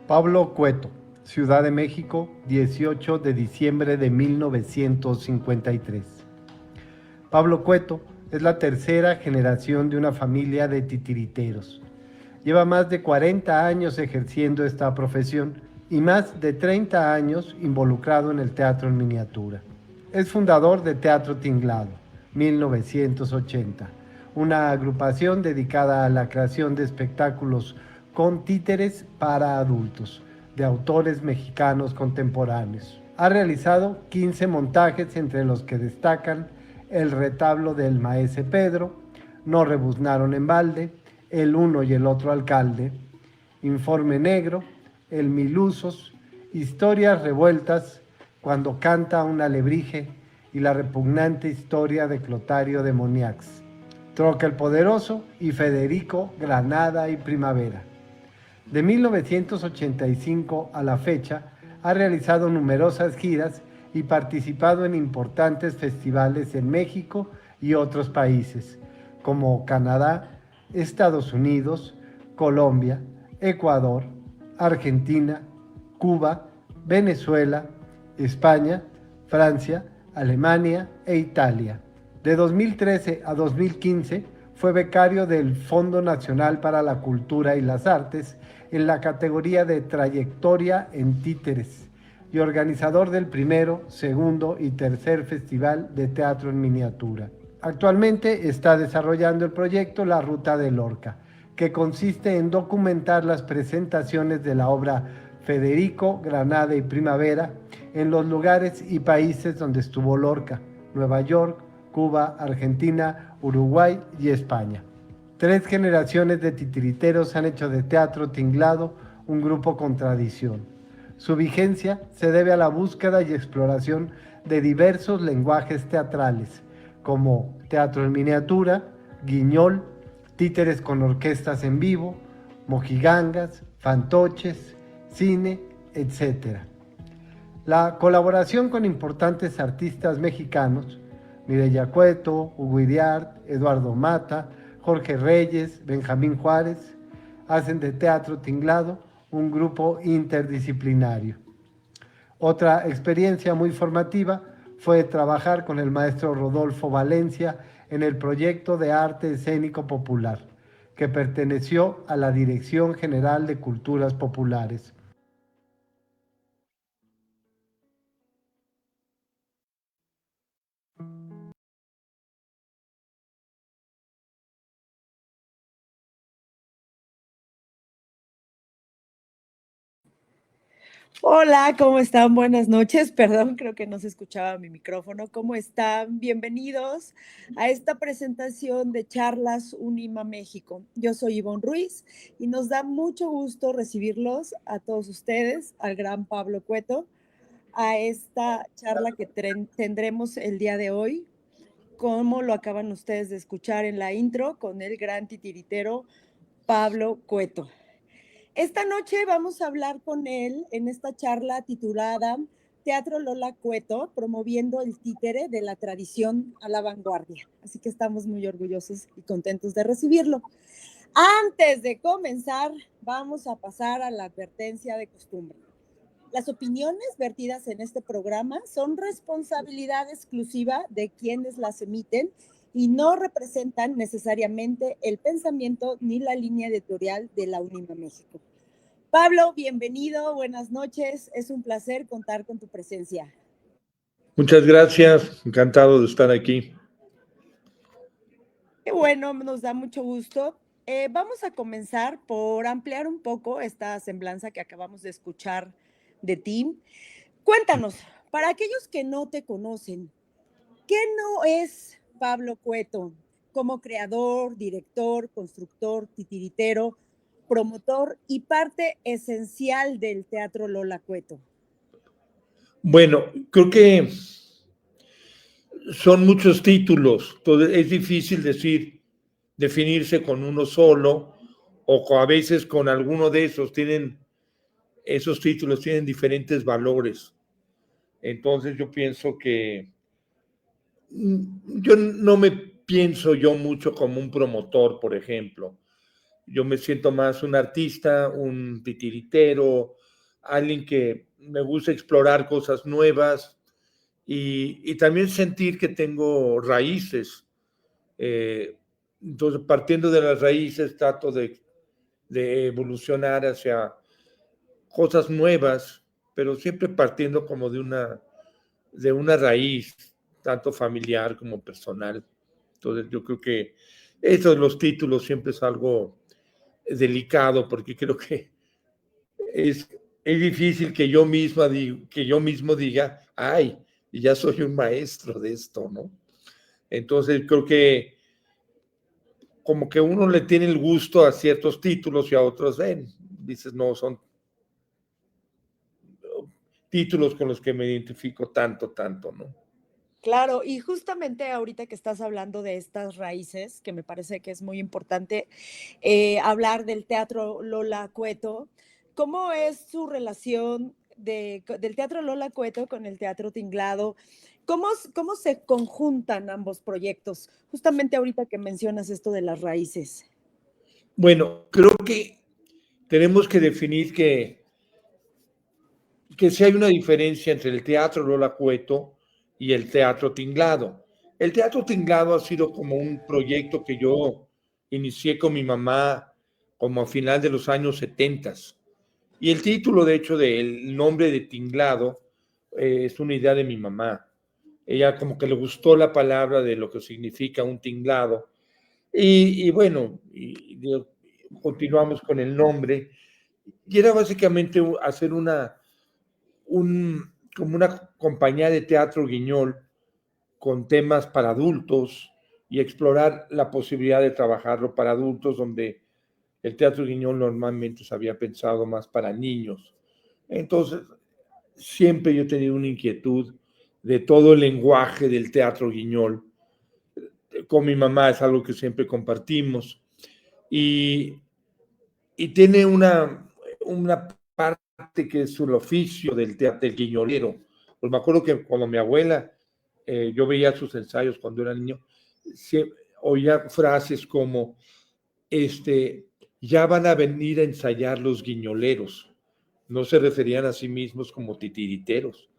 Pablo Cueto, Ciudad de México, 18 de diciembre de 1953. Pablo Cueto es la tercera generación de una familia de titiriteros. Lleva más de 40 años ejerciendo esta profesión y más de 30 años involucrado en el teatro en miniatura. Es fundador de Teatro Tinglado, 1980, una agrupación dedicada a la creación de espectáculos con títeres para adultos, de autores mexicanos contemporáneos. Ha realizado 15 montajes, entre los que destacan El retablo del maese Pedro, No rebuznaron en balde, El uno y el otro alcalde, Informe negro, El Milusos, Historias revueltas, Cuando canta un alebrije y la repugnante historia de Clotario de Moniax, Troca el Poderoso y Federico, Granada y Primavera. De 1985 a la fecha, ha realizado numerosas giras y participado en importantes festivales en México y otros países, como Canadá, Estados Unidos, Colombia, Ecuador, Argentina, Cuba, Venezuela, España, Francia, Alemania e Italia. De 2013 a 2015 fue becario del Fondo Nacional para la Cultura y las Artes en la categoría de Trayectoria en Títeres y organizador del primero, segundo y tercer Festival de Teatro en Miniatura. Actualmente está desarrollando el proyecto La Ruta de Lorca, que consiste en documentar las presentaciones de la obra Federico, Granada y Primavera en los lugares y países donde estuvo Lorca: Nueva York, Cuba, Argentina, Uruguay y España. 3 generaciones de titiriteros han hecho de Teatro Tinglado un grupo con tradición. Su vigencia se debe a la búsqueda y exploración de diversos lenguajes teatrales, como teatro en miniatura, guiñol, títeres con orquestas en vivo, mojigangas, fantoches, cine, etc. La colaboración con importantes artistas mexicanos, Mireya Cueto, Hugo Iriart, Eduardo Mata, Jorge Reyes, Benjamín Juárez, hacen de Teatro Tinglado un grupo interdisciplinario. Otra experiencia muy formativa fue trabajar con el maestro Rodolfo Valencia en el proyecto de arte escénico popular, que perteneció a la Dirección General de Culturas Populares. Hola, ¿cómo están? Buenas noches. Perdón, creo que no se escuchaba mi micrófono. ¿Cómo están? Bienvenidos a esta presentación de Charlas Unima México. Yo soy Ivonne Ruiz y nos da mucho gusto recibirlos a todos ustedes, al gran Pablo Cueto, a esta charla que tendremos el día de hoy, como lo acaban ustedes de escuchar en la intro, con el gran titiritero Pablo Cueto. Esta noche vamos a hablar con él en esta charla titulada Teatro Lola Cueto, promoviendo el títere de la tradición a la vanguardia. Así que estamos muy orgullosos y contentos de recibirlo. Antes de comenzar, vamos a pasar a la advertencia de costumbre. Las opiniones vertidas en este programa son responsabilidad exclusiva de quienes las emiten y no representan necesariamente el pensamiento ni la línea editorial de la Unima México. Pablo, bienvenido, buenas noches, es un placer contar con tu presencia. Muchas gracias, encantado de estar aquí. Qué bueno, nos da mucho gusto. Vamos a comenzar por ampliar un poco esta semblanza que acabamos de escuchar de ti. Cuéntanos, para aquellos que no te conocen, ¿qué no es Pablo Cueto como creador, director, constructor, titiritero, promotor y parte esencial del Teatro Lola Cueto? Bueno, creo que son muchos títulos, entonces es difícil definirse con uno solo o a veces con alguno de esos. Esos títulos tienen diferentes valores. Entonces yo pienso que yo no me pienso yo mucho como un promotor, por ejemplo. Yo me siento más un artista, un titiritero, alguien que me gusta explorar cosas nuevas y también sentir que tengo raíces. Entonces, partiendo de las raíces, trato de evolucionar hacia cosas nuevas, pero siempre partiendo como de una raíz, tanto familiar como personal. Entonces, yo creo que eso de los títulos siempre es algo delicado, porque creo que es difícil que yo mismo diga, ay, ya soy un maestro de esto, ¿no? Entonces, creo que como que uno le tiene el gusto a ciertos títulos y a otros dices, no, son títulos con los que me identifico tanto, ¿no? Claro, y justamente ahorita que estás hablando de estas raíces, que me parece que es muy importante hablar del teatro Lola Cueto, ¿cómo es su relación del teatro Lola Cueto con el teatro Tinglado? ¿Cómo se conjuntan ambos proyectos? Justamente ahorita que mencionas esto de las raíces. Bueno, creo que tenemos que definir que sí hay una diferencia entre el teatro Lola Cueto y el teatro Tinglado. El teatro Tinglado ha sido como un proyecto que yo inicié con mi mamá como a final de los años 70. Y el título, de hecho, del nombre de Tinglado es una idea de mi mamá. Ella como que le gustó la palabra de lo que significa un tinglado. Y bueno, continuamos con el nombre. Y era básicamente hacer como una compañía de teatro guiñol con temas para adultos y explorar la posibilidad de trabajarlo para adultos, donde el teatro guiñol normalmente se había pensado más para niños. Entonces, siempre yo he tenido una inquietud de todo el lenguaje del teatro guiñol. Con mi mamá es algo que siempre compartimos. Y tiene una parte que es el oficio del teatro del guiñolero. Pues me acuerdo que cuando mi abuela, yo veía sus ensayos cuando era niño, oía frases como, ya van a venir a ensayar los guiñoleros. No se referían a sí mismos como titiriteros,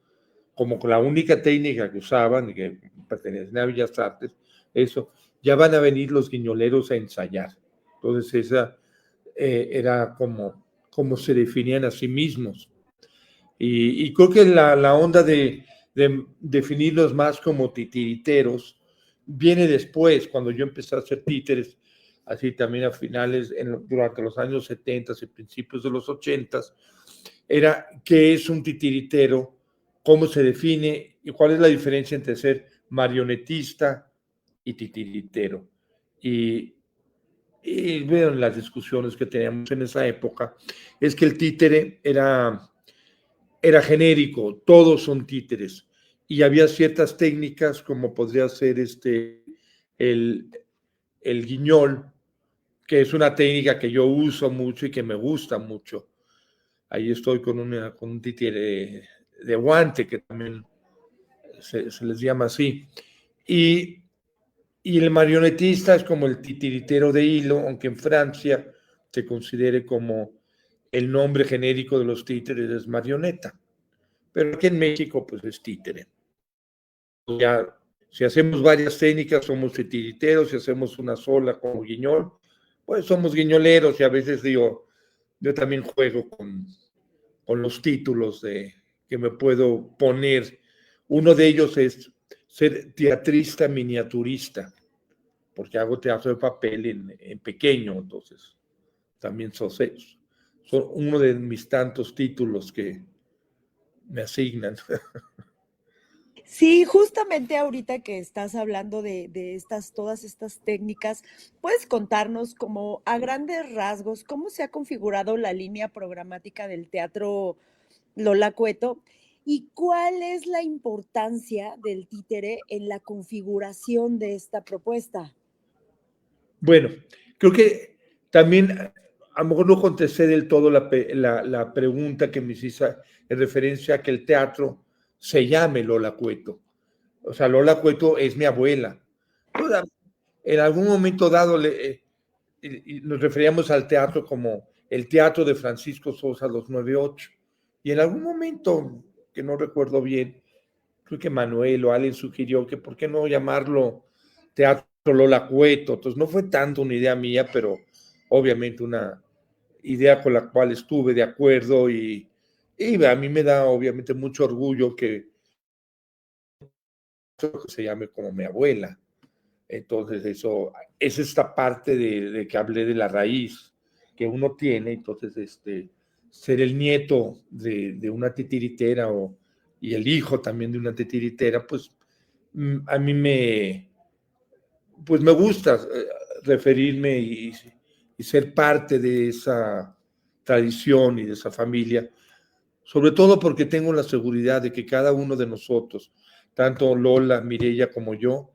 como con la única técnica que usaban, que pertenecían a Bellas Artes, eso, ya van a venir los guiñoleros a ensayar. Entonces esa era como se definían a sí mismos. Y creo que la onda de definirlos más como titiriteros viene después, cuando yo empecé a hacer títeres, así también a finales, durante los años 70 y principios de los 80, era qué es un titiritero, cómo se define y cuál es la diferencia entre ser marionetista y titiritero. Y bueno, las discusiones que teníamos en esa época es que el títere era genérico, todos son títeres, y había ciertas técnicas como podría ser el guiñol, que es una técnica que yo uso mucho y que me gusta mucho. Ahí estoy con un títere de guante, que también se les llama así. Y el marionetista es como el titiritero de hilo, aunque en Francia se considere como el nombre genérico de los títeres es marioneta. Pero aquí en México, pues es títere. Ya, si hacemos varias técnicas, somos titiriteros, si hacemos una sola como guiñol, pues somos guiñoleros, y a veces digo, yo también juego con los títulos que me puedo poner. Uno de ellos es ser teatrista miniaturista, porque hago teatro de papel en pequeño, entonces también son uno de mis tantos títulos que me asignan. Sí, justamente ahorita que estás hablando de todas estas técnicas, ¿puedes contarnos como a grandes rasgos cómo se ha configurado la línea programática del teatro Lola Cueto y cuál es la importancia del títere en la configuración de esta propuesta? Bueno, creo que también a lo mejor no contesté del todo la pregunta que me hiciste en referencia a que el teatro se llame Lola Cueto. O sea, Lola Cueto es mi abuela. En algún momento dado y nos referíamos al teatro como el teatro de Francisco Sosa los 98. Y en algún momento, que no recuerdo bien, creo que Manuel o alguien sugirió que por qué no llamarlo Teatro Lola Cueto. Entonces no fue tanto una idea mía, pero obviamente una idea con la cual estuve de acuerdo y a mí me da obviamente mucho orgullo que se llame como mi abuela. Entonces eso es esta parte de que hablé de la raíz que uno tiene. Entonces ser el nieto de una titiritera y el hijo también de una titiritera, pues a mí pues me gusta referirme y ser parte de esa tradición y de esa familia, sobre todo porque tengo la seguridad de que cada uno de nosotros, tanto Lola, Mireya como yo,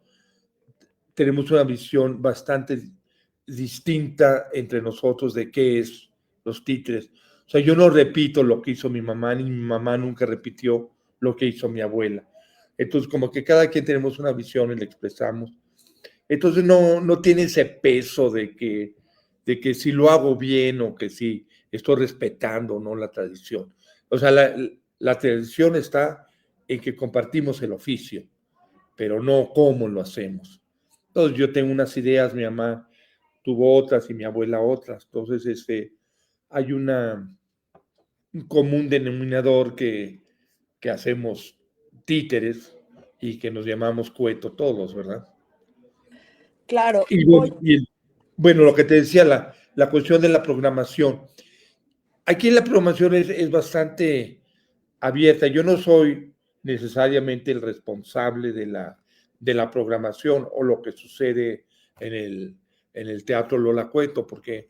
tenemos una visión bastante distinta entre nosotros de qué es los títeres. O sea, yo no repito lo que hizo mi mamá, ni mi mamá nunca repitió lo que hizo mi abuela. Entonces, como que cada quien tenemos una visión y la expresamos. Entonces, no tiene ese peso de que si lo hago bien o que si estoy respetando o no la tradición. O sea, la tradición está en que compartimos el oficio, pero no cómo lo hacemos. Entonces, yo tengo unas ideas, mi mamá tuvo otras y mi abuela otras. Entonces, hay un común denominador que hacemos títeres y que nos llamamos cueto todos, ¿verdad? Claro. Y bueno, lo que te decía, la cuestión de la programación. Aquí la programación es bastante abierta. Yo no soy necesariamente el responsable de la programación o lo que sucede en el Teatro Lola Cueto, porque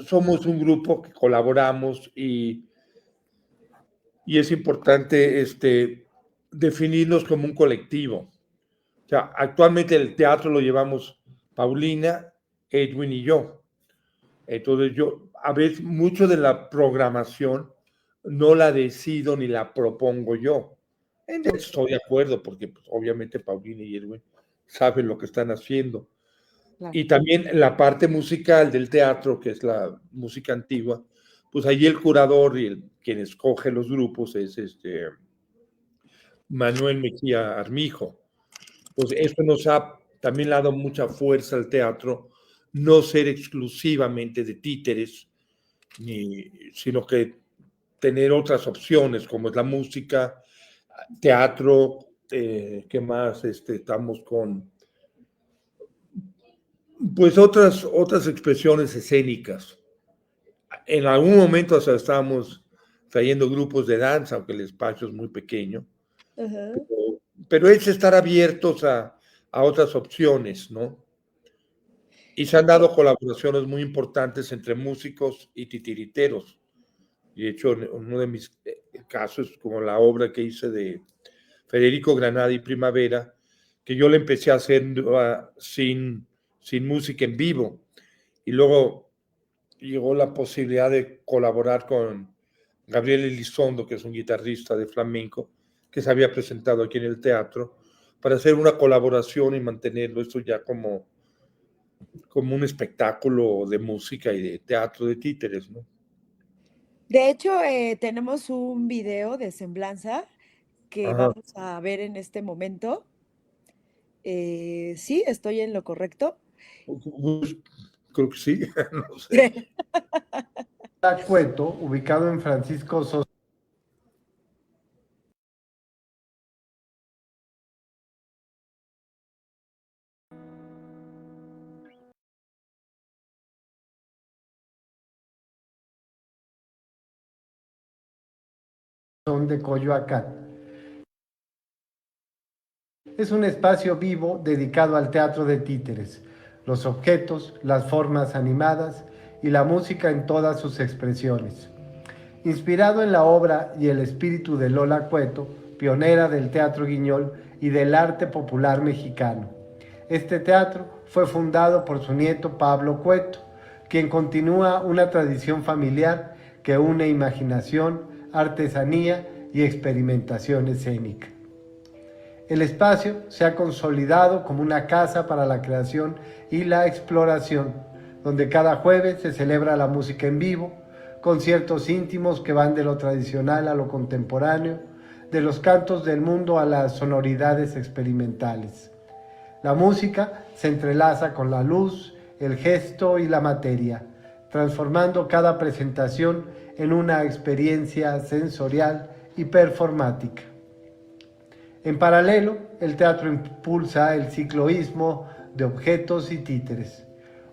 somos un grupo que colaboramos y es importante definirnos como un colectivo. O sea, actualmente el teatro lo llevamos Paulina, Edwin y yo. Entonces a veces, mucho de la programación no la decido ni la propongo yo. Estoy de acuerdo, porque pues, obviamente Paulina y Edwin saben lo que están haciendo. Claro. Y también la parte musical del teatro, que es la música antigua, pues ahí el curador y quien escoge los grupos es Manuel Mejía Armijo. Pues esto nos ha también dado mucha fuerza al teatro, no ser exclusivamente de títeres, sino que tener otras opciones, como es la música, teatro, ¿qué más? Estamos con, pues otras expresiones escénicas. En algún momento hasta estábamos trayendo grupos de danza, aunque el espacio es muy pequeño, Ajá. pero es estar abiertos a otras opciones, ¿no? Y se han dado colaboraciones muy importantes entre músicos y titiriteros. Y de hecho, uno de mis casos, como la obra que hice de Federico Granada y Primavera, que yo le empecé a hacer sin música en vivo. Y luego llegó la posibilidad de colaborar con Gabriel Elizondo, que es un guitarrista de flamenco, que se había presentado aquí en el teatro, para hacer una colaboración y mantenerlo esto ya como un espectáculo de música y de teatro de títeres, ¿no? De hecho, tenemos un video de semblanza que Ajá. vamos a ver en este momento. Sí, estoy en lo correcto. Creo que sí, no sé. Cueto, ubicado en Francisco Sosa de Coyoacán. Es un espacio vivo dedicado al teatro de títeres, los objetos, las formas animadas y la música en todas sus expresiones. Inspirado en la obra y el espíritu de Lola Cueto, pionera del teatro guiñol y del arte popular mexicano. Este teatro fue fundado por su nieto Pablo Cueto, quien continúa una tradición familiar que une imaginación, artesanía y experimentación escénica. El espacio se ha consolidado como una casa para la creación y la exploración, donde cada jueves se celebra la música en vivo, conciertos íntimos que van de lo tradicional a lo contemporáneo, de los cantos del mundo a las sonoridades experimentales. La música se entrelaza con la luz, el gesto y la materia, transformando cada presentación en una experiencia sensorial y performática. En paralelo, el teatro impulsa el cicloísmo de objetos y títeres,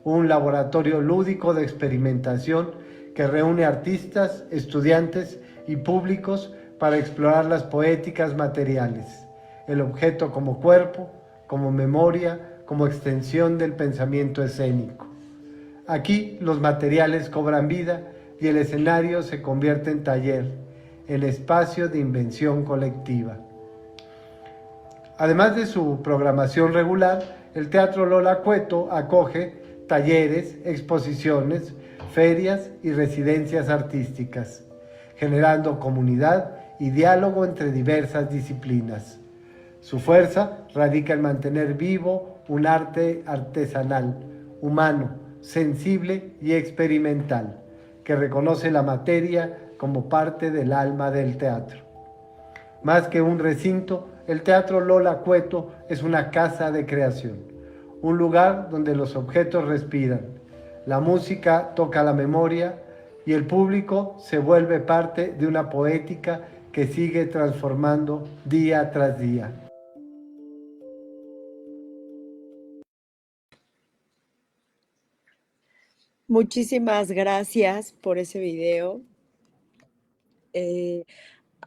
un laboratorio lúdico de experimentación que reúne artistas, estudiantes y públicos para explorar las poéticas materiales, el objeto como cuerpo, como memoria, como extensión del pensamiento escénico. Aquí los materiales cobran vida y el escenario se convierte en taller, en espacio de invención colectiva. Además de su programación regular, el Teatro Lola Cueto acoge talleres, exposiciones, ferias y residencias artísticas, generando comunidad y diálogo entre diversas disciplinas. Su fuerza radica en mantener vivo un arte artesanal, humano, sensible y experimental, que reconoce la materia como parte del alma del teatro. Más que un recinto, el Teatro Lola Cueto es una casa de creación, un lugar donde los objetos respiran, la música toca la memoria y el público se vuelve parte de una poética que sigue transformando día tras día. Muchísimas gracias por ese video.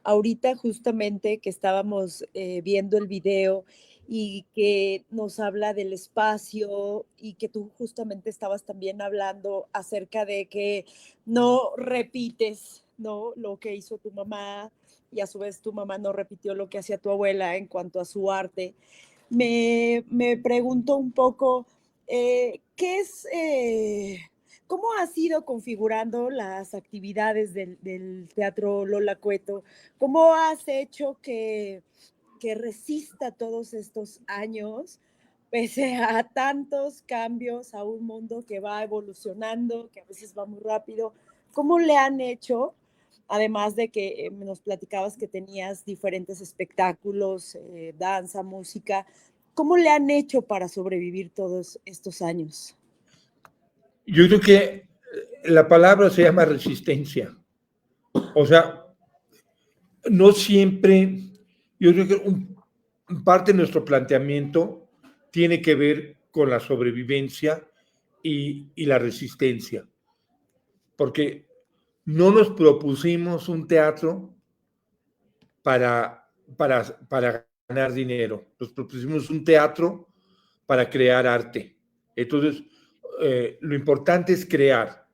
Ahorita justamente que estábamos viendo el video y que nos habla del espacio y que tú justamente estabas también hablando acerca de que no repites, ¿no? Lo que hizo tu mamá y a su vez tu mamá no repitió lo que hacía tu abuela en cuanto a su arte. Me pregunto un poco, ¿qué es, cómo has ido configurando las actividades del Teatro Lola Cueto? ¿Cómo has hecho que resista todos estos años, pese a tantos cambios, a un mundo que va evolucionando, que a veces va muy rápido? ¿Cómo le han hecho? Además de que nos platicabas que tenías diferentes espectáculos, danza, música, ¿cómo le han hecho para sobrevivir todos estos años? Yo creo que la palabra se llama resistencia. O sea, no siempre, yo creo que parte de nuestro planteamiento tiene que ver con la sobrevivencia y la resistencia, porque no nos propusimos un teatro para ganar dinero, nos propusimos un teatro para crear arte. Entonces, lo importante es crear,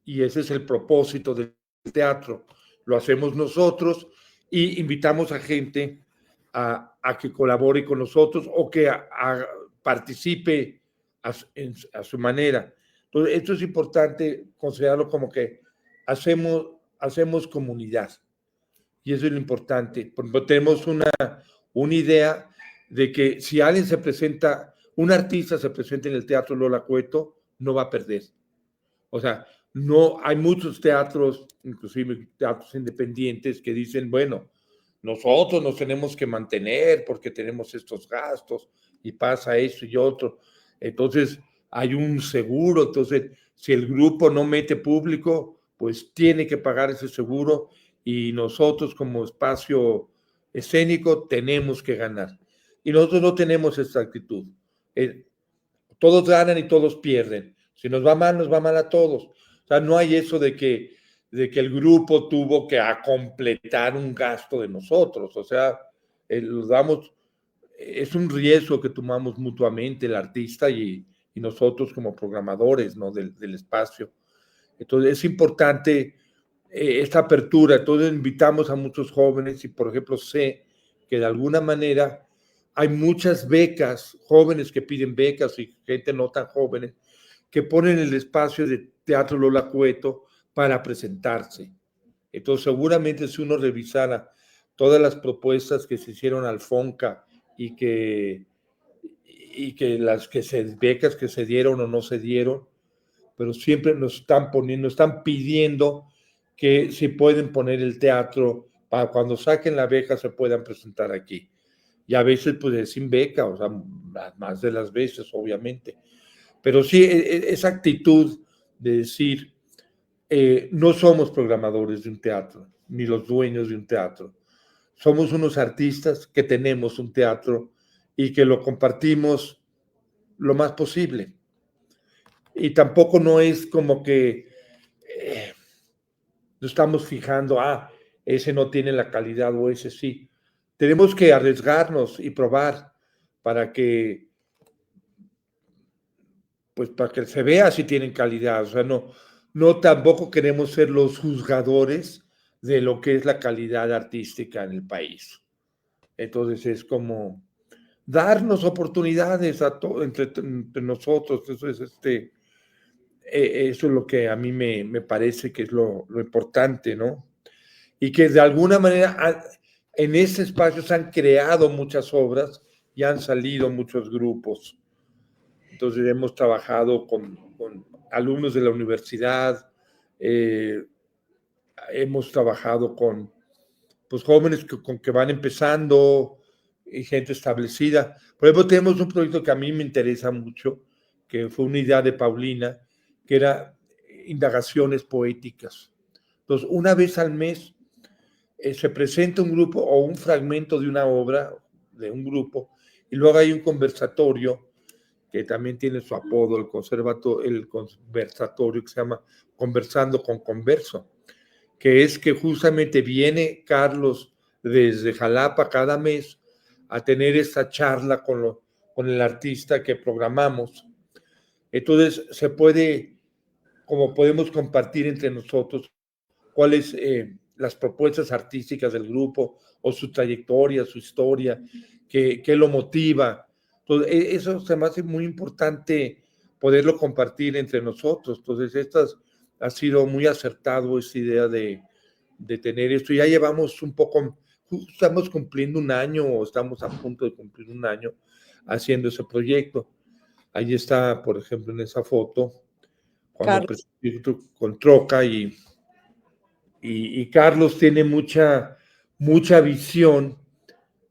y ese es el propósito del teatro. Lo hacemos nosotros y invitamos a gente a que colabore con nosotros o que participe a su manera. Entonces, esto es importante considerarlo como que hacemos comunidad. Y eso es lo importante. Porque tenemos una idea de que si alguien se presenta, un artista se presenta en el Teatro Lola Cueto, no va a perder. O sea, no hay muchos teatros, inclusive teatros independientes, que dicen, bueno, nosotros nos tenemos que mantener porque tenemos estos gastos y pasa esto y otro. Entonces, hay un seguro. Entonces, si el grupo no mete público, pues tiene que pagar ese seguro y nosotros como espacio escénico tenemos que ganar. Y nosotros no tenemos esta actitud. Todos ganan y todos pierden. Si nos va mal a todos. O sea, no hay eso de que el grupo tuvo que completar un gasto de nosotros. O sea, es un riesgo que tomamos mutuamente el artista y nosotros como programadores, ¿no? del espacio. Entonces, es importante esta apertura. Entonces, invitamos a muchos jóvenes y, por ejemplo, sé que de alguna manera hay muchas becas, jóvenes que piden becas y gente no tan jóvenes, que ponen el espacio de Teatro Lola Cueto para presentarse. Entonces, seguramente si uno revisara todas las propuestas que se hicieron al FONCA y que las becas que se dieron o no se dieron, pero siempre nos están pidiendo que si pueden poner el teatro para cuando saquen la beca se puedan presentar aquí. Y a veces pues es sin beca, o sea, más de las veces, obviamente. Pero sí, esa actitud de decir, no somos programadores de un teatro, ni los dueños de un teatro. Somos unos artistas que tenemos un teatro y que lo compartimos lo más posible. Y tampoco no es como que no estamos fijando, ese no tiene la calidad o ese sí. Tenemos que arriesgarnos y probar para que, pues, para que se vea si tienen calidad. O sea, no tampoco queremos ser los juzgadores de lo que es la calidad artística en el país. Entonces es como darnos oportunidades entre nosotros. Eso es eso es lo que a mí me parece que es lo importante, ¿no? Y que de alguna manera en ese espacio se han creado muchas obras y han salido muchos grupos. Entonces hemos trabajado con alumnos de la universidad, hemos trabajado con pues, jóvenes que van empezando y gente establecida. Por ejemplo, tenemos un proyecto que a mí me interesa mucho, que fue una idea de Paulina, que era indagaciones poéticas. Entonces, una vez al mes se presenta un grupo o un fragmento de una obra de un grupo y luego hay un conversatorio que también tiene su apodo, el conversatorio que se llama Conversando con Converso, que es que justamente viene Carlos desde Jalapa cada mes a tener esta charla con el artista que programamos. Entonces se puede, como podemos compartir entre nosotros, cuáles las propuestas artísticas del grupo o su trayectoria, su historia, qué lo motiva. Entonces, eso se me hace muy importante poderlo compartir entre nosotros. Entonces, ha sido muy acertado esta idea de tener esto. Ya llevamos un poco, estamos cumpliendo un año o estamos a punto de cumplir un año haciendo ese proyecto. Ahí está, por ejemplo, en esa foto, cuando presenté con Troca y Carlos tiene mucha visión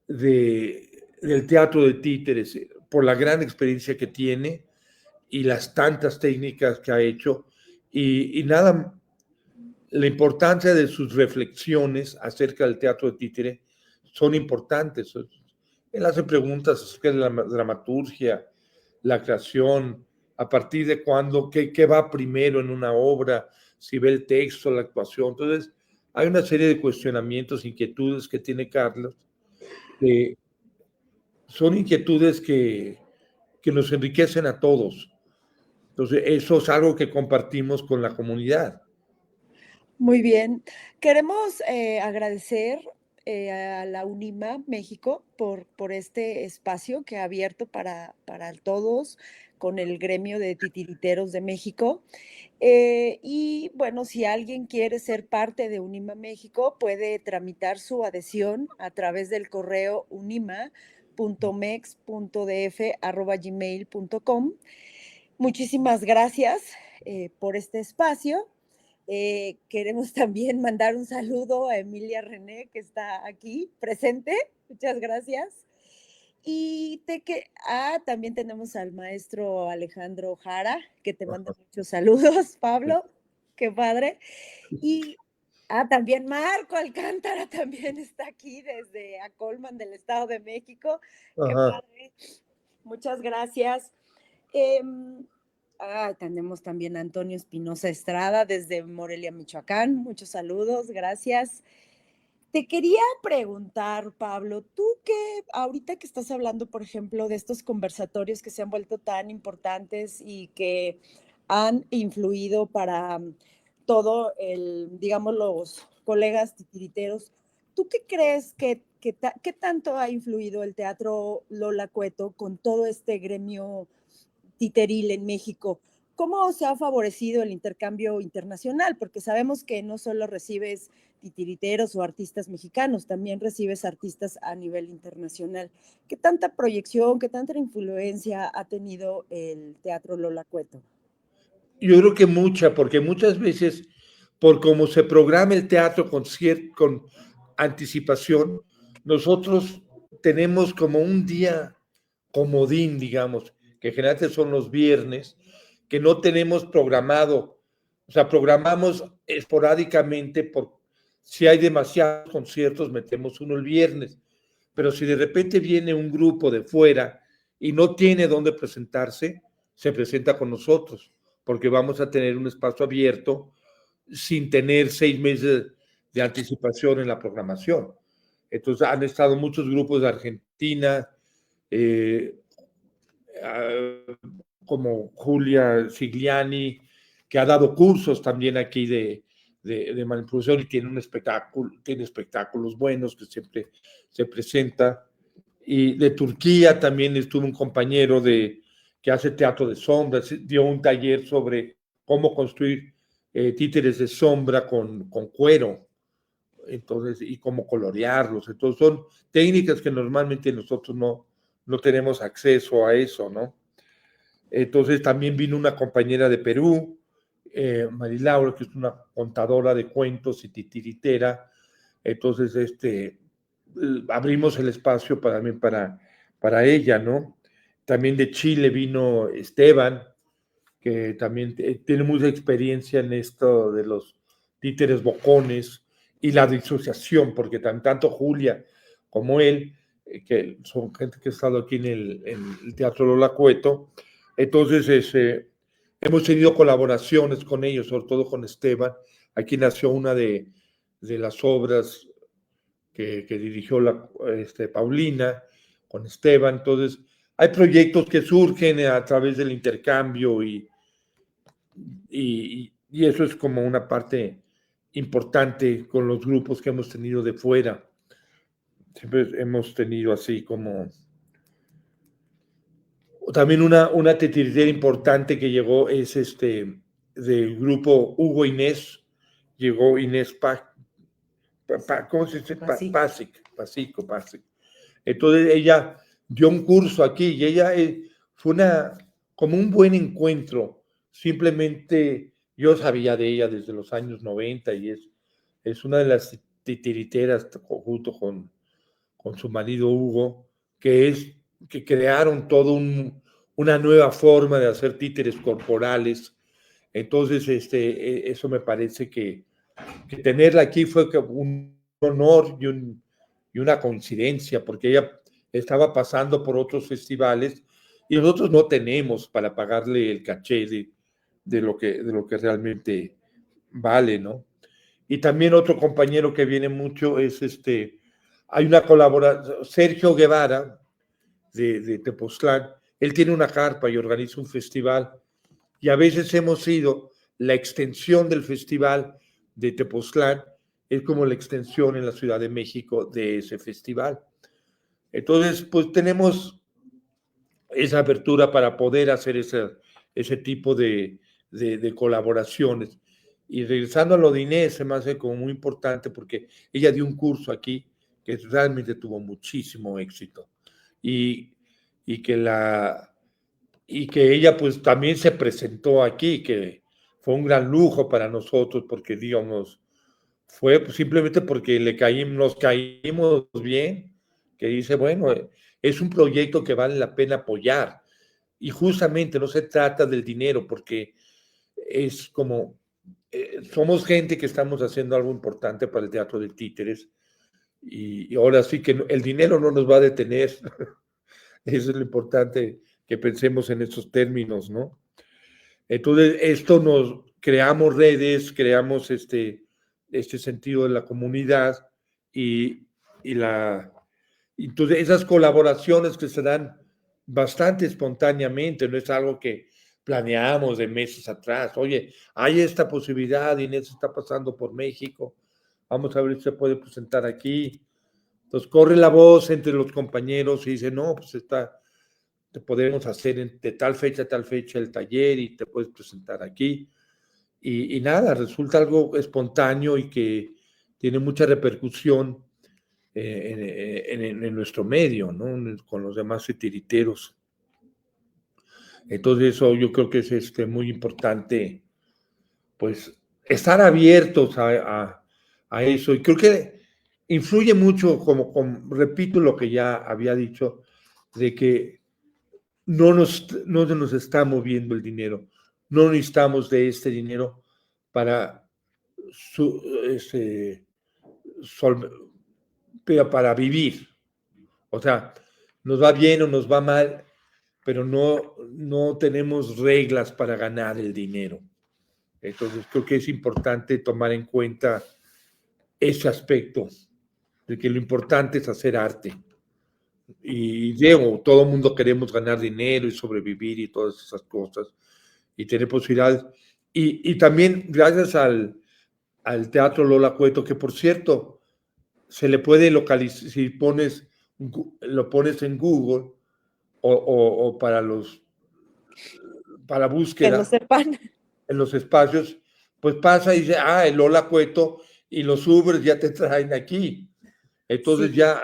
del teatro de títeres por la gran experiencia que tiene y las tantas técnicas que ha hecho y nada, la importancia de sus reflexiones acerca del teatro de títere son importantes. Él hace preguntas acerca de la dramaturgia, la creación, a partir de cuándo, qué va primero en una obra, si ve el texto, la actuación. Entonces, hay una serie de cuestionamientos, inquietudes que tiene Carlos, que son inquietudes que nos enriquecen a todos. Entonces, eso es algo que compartimos con la comunidad. Muy bien. Queremos agradecer a la UNIMA México por este espacio que ha abierto para todos con el gremio de titiriteros de México. Y bueno, si alguien quiere ser parte de UNIMA México, puede tramitar su adhesión a través del correo unima.mex.df@gmail.com. Muchísimas gracias por este espacio. Queremos también mandar un saludo a Emilia René, que está aquí presente. Muchas gracias. Y también tenemos al maestro Alejandro Jara, que te manda muchos saludos, Pablo. Qué padre. Y también Marco Alcántara también está aquí desde Acolman del Estado de México. Qué padre. Muchas gracias. Tenemos también a Antonio Espinosa Estrada desde Morelia, Michoacán. Muchos saludos, gracias. Te quería preguntar, Pablo, tú que ahorita que estás hablando, por ejemplo, de estos conversatorios que se han vuelto tan importantes y que han influido para todo digamos, los colegas titiriteros, ¿tú qué crees qué tanto ha influido el teatro Lola Cueto con todo este gremio titeril en México? ¿Cómo se ha favorecido el intercambio internacional? Porque sabemos que no solo recibes titiriteros o artistas mexicanos, también recibes artistas a nivel internacional. ¿Qué tanta proyección, qué tanta influencia ha tenido el Teatro Lola Cueto? Yo creo que mucha, porque muchas veces, por cómo se programa el teatro con anticipación, nosotros tenemos como un día comodín, digamos, que generalmente son los viernes, que no tenemos programado. O sea, programamos esporádicamente por si hay demasiados conciertos, metemos uno el viernes. Pero si de repente viene un grupo de fuera y no tiene dónde presentarse, se presenta con nosotros, porque vamos a tener un espacio abierto sin tener 6 meses de anticipación en la programación. Entonces han estado muchos grupos de Argentina, eh, como Julia Sigliani, que ha dado cursos también aquí de manipulación y tiene espectáculos buenos que siempre se presenta. Y de Turquía también estuvo un compañero que hace teatro de sombras, dio un taller sobre cómo construir títeres de sombra con cuero, entonces, y cómo colorearlos. Entonces son técnicas que normalmente nosotros no tenemos acceso a eso, ¿no? Entonces también vino una compañera de Perú, Marilaura, que es una contadora de cuentos y titiritera. Entonces, abrimos el espacio para ella, ¿no? También de Chile vino Esteban, que también tiene mucha experiencia en esto de los títeres bocones y la disociación, porque tanto Julia como él, que son gente que ha estado aquí en el Teatro Lola Cueto, entonces hemos tenido colaboraciones con ellos, sobre todo con Esteban. Aquí nació una de las obras que dirigió Paulina con Esteban. Entonces, hay proyectos que surgen a través del intercambio y eso es como una parte importante con los grupos que hemos tenido de fuera. Siempre hemos tenido así como... También una titiritera importante que llegó es del grupo Hugo Inés, llegó Inés ¿cómo se dice? Pasic. Entonces ella dio un curso aquí y ella fue como un buen encuentro. Simplemente yo sabía de ella desde los años 90 y es una de las titiriteras junto con su marido Hugo, que crearon todo una nueva forma de hacer títeres corporales. Entonces, eso me parece que tenerla aquí fue un honor y una coincidencia, porque ella estaba pasando por otros festivales y nosotros no tenemos para pagarle el caché de lo que realmente vale, ¿no? Y también otro compañero que viene mucho es hay una colaboración, Sergio Guevara de Tepoztlán, él tiene una carpa y organiza un festival y a veces hemos sido la extensión del festival de Tepoztlán, es como la extensión en la Ciudad de México de ese festival. Entonces, pues tenemos esa apertura para poder hacer ese tipo de colaboraciones. Y regresando a lo de Inés, se me hace como muy importante porque ella dio un curso aquí que realmente tuvo muchísimo éxito. Y, y que ella pues también se presentó aquí, que fue un gran lujo para nosotros porque digamos, fue simplemente porque nos caímos bien, que dice, bueno, es un proyecto que vale la pena apoyar. Y justamente no se trata del dinero, porque es como, somos gente que estamos haciendo algo importante para el teatro de títeres, y ahora sí que el dinero no nos va a detener. Eso es lo importante, que pensemos en esos términos, ¿no? Entonces, creamos redes, creamos este sentido de la comunidad y entonces esas colaboraciones que se dan bastante espontáneamente, no es algo que planeamos de meses atrás. Oye, hay esta posibilidad, Inés está pasando por México, vamos a ver si se puede presentar aquí. Entonces corre la voz entre los compañeros y dice, no, pues te podemos hacer de tal fecha a tal fecha el taller y te puedes presentar aquí. Y nada, resulta algo espontáneo y que tiene mucha repercusión en nuestro medio, ¿no? Con los demás titiriteros. Entonces eso yo creo que es muy importante, pues, estar abiertos a eso. Y creo que influye mucho, repito lo que ya había dicho, de que no nos está moviendo el dinero. No necesitamos de este dinero para, para vivir. O sea, nos va bien o nos va mal, pero no tenemos reglas para ganar el dinero. Entonces, creo que es importante tomar en cuenta ese aspecto, de que lo importante es hacer arte. Y digo, todo el mundo queremos ganar dinero y sobrevivir y todas esas cosas, y tener posibilidades. Y también gracias al Teatro Lola Cueto, que por cierto, se le puede localizar, si lo pones en Google o para búsqueda. Que lo sepan. En los espacios, pues pasa y dice, el Lola Cueto, y los Ubers ya te traen aquí. Entonces Sí. ya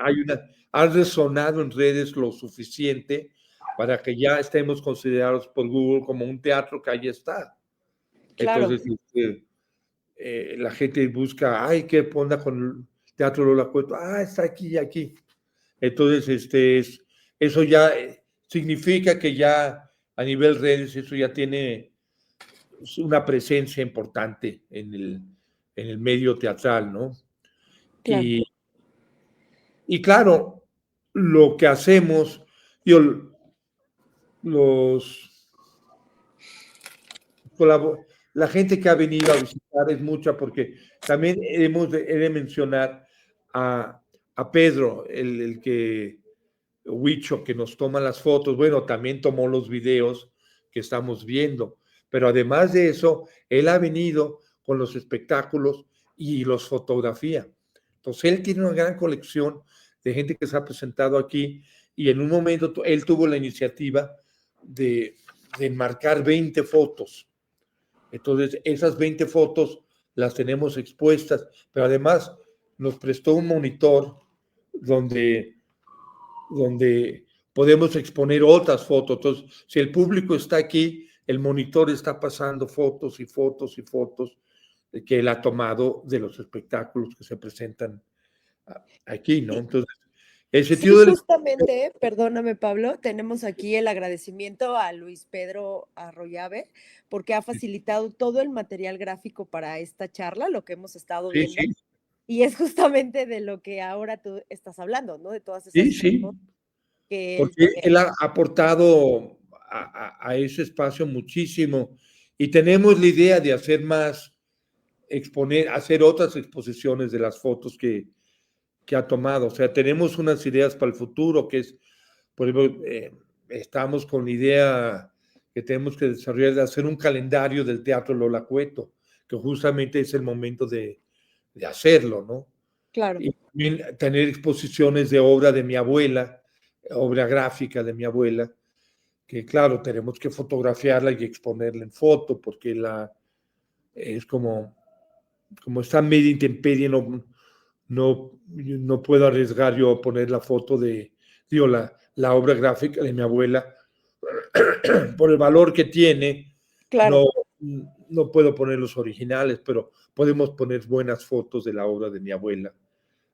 ha resonado en redes lo suficiente para que ya estemos considerados por Google como un teatro que ahí está. Claro. Entonces, la gente busca, ¿qué onda con el Teatro Lola Cueto? Está aquí y aquí. Entonces, eso ya significa que ya a nivel redes eso ya tiene una presencia importante en el medio teatral, ¿no? Claro. Y claro, lo que hacemos, la gente que ha venido a visitar es mucha, porque también he de mencionar a Pedro, Huicho, que nos toma las fotos. Bueno, también tomó los videos que estamos viendo, pero además de eso, él ha venido con los espectáculos y los fotografía. Entonces, él tiene una gran colección de gente que se ha presentado aquí, y en un momento él tuvo la iniciativa de enmarcar 20 fotos. Entonces, esas 20 fotos las tenemos expuestas, pero además nos prestó un monitor donde podemos exponer otras fotos. Entonces, si el público está aquí, el monitor está pasando fotos y fotos y fotos que él ha tomado de los espectáculos que se presentan aquí, ¿no? Entonces, el sentido justamente, perdóname, Pablo, tenemos aquí el agradecimiento a Luis Pedro Arroyave, porque ha facilitado todo el material gráfico para esta charla, lo que hemos estado viendo. Sí. Y es justamente de lo que ahora tú estás hablando, ¿no? De todas esas fotos que porque él ha aportado a ese espacio muchísimo, y tenemos la idea de hacer hacer otras exposiciones de las fotos que ha tomado. O sea, tenemos unas ideas para el futuro, que es, por ejemplo, estamos con la idea que tenemos que desarrollar de hacer un calendario del Teatro Lola Cueto, que justamente es el momento de hacerlo, ¿no? Claro. Y también tener exposiciones de obra de mi abuela, obra gráfica de mi abuela, que claro, tenemos que fotografiarla y exponerla en foto, porque es como está media intemperie, no puedo arriesgar yo a poner la foto la obra gráfica de mi abuela, por el valor que tiene. Claro. No puedo poner los originales, pero podemos poner buenas fotos de la obra de mi abuela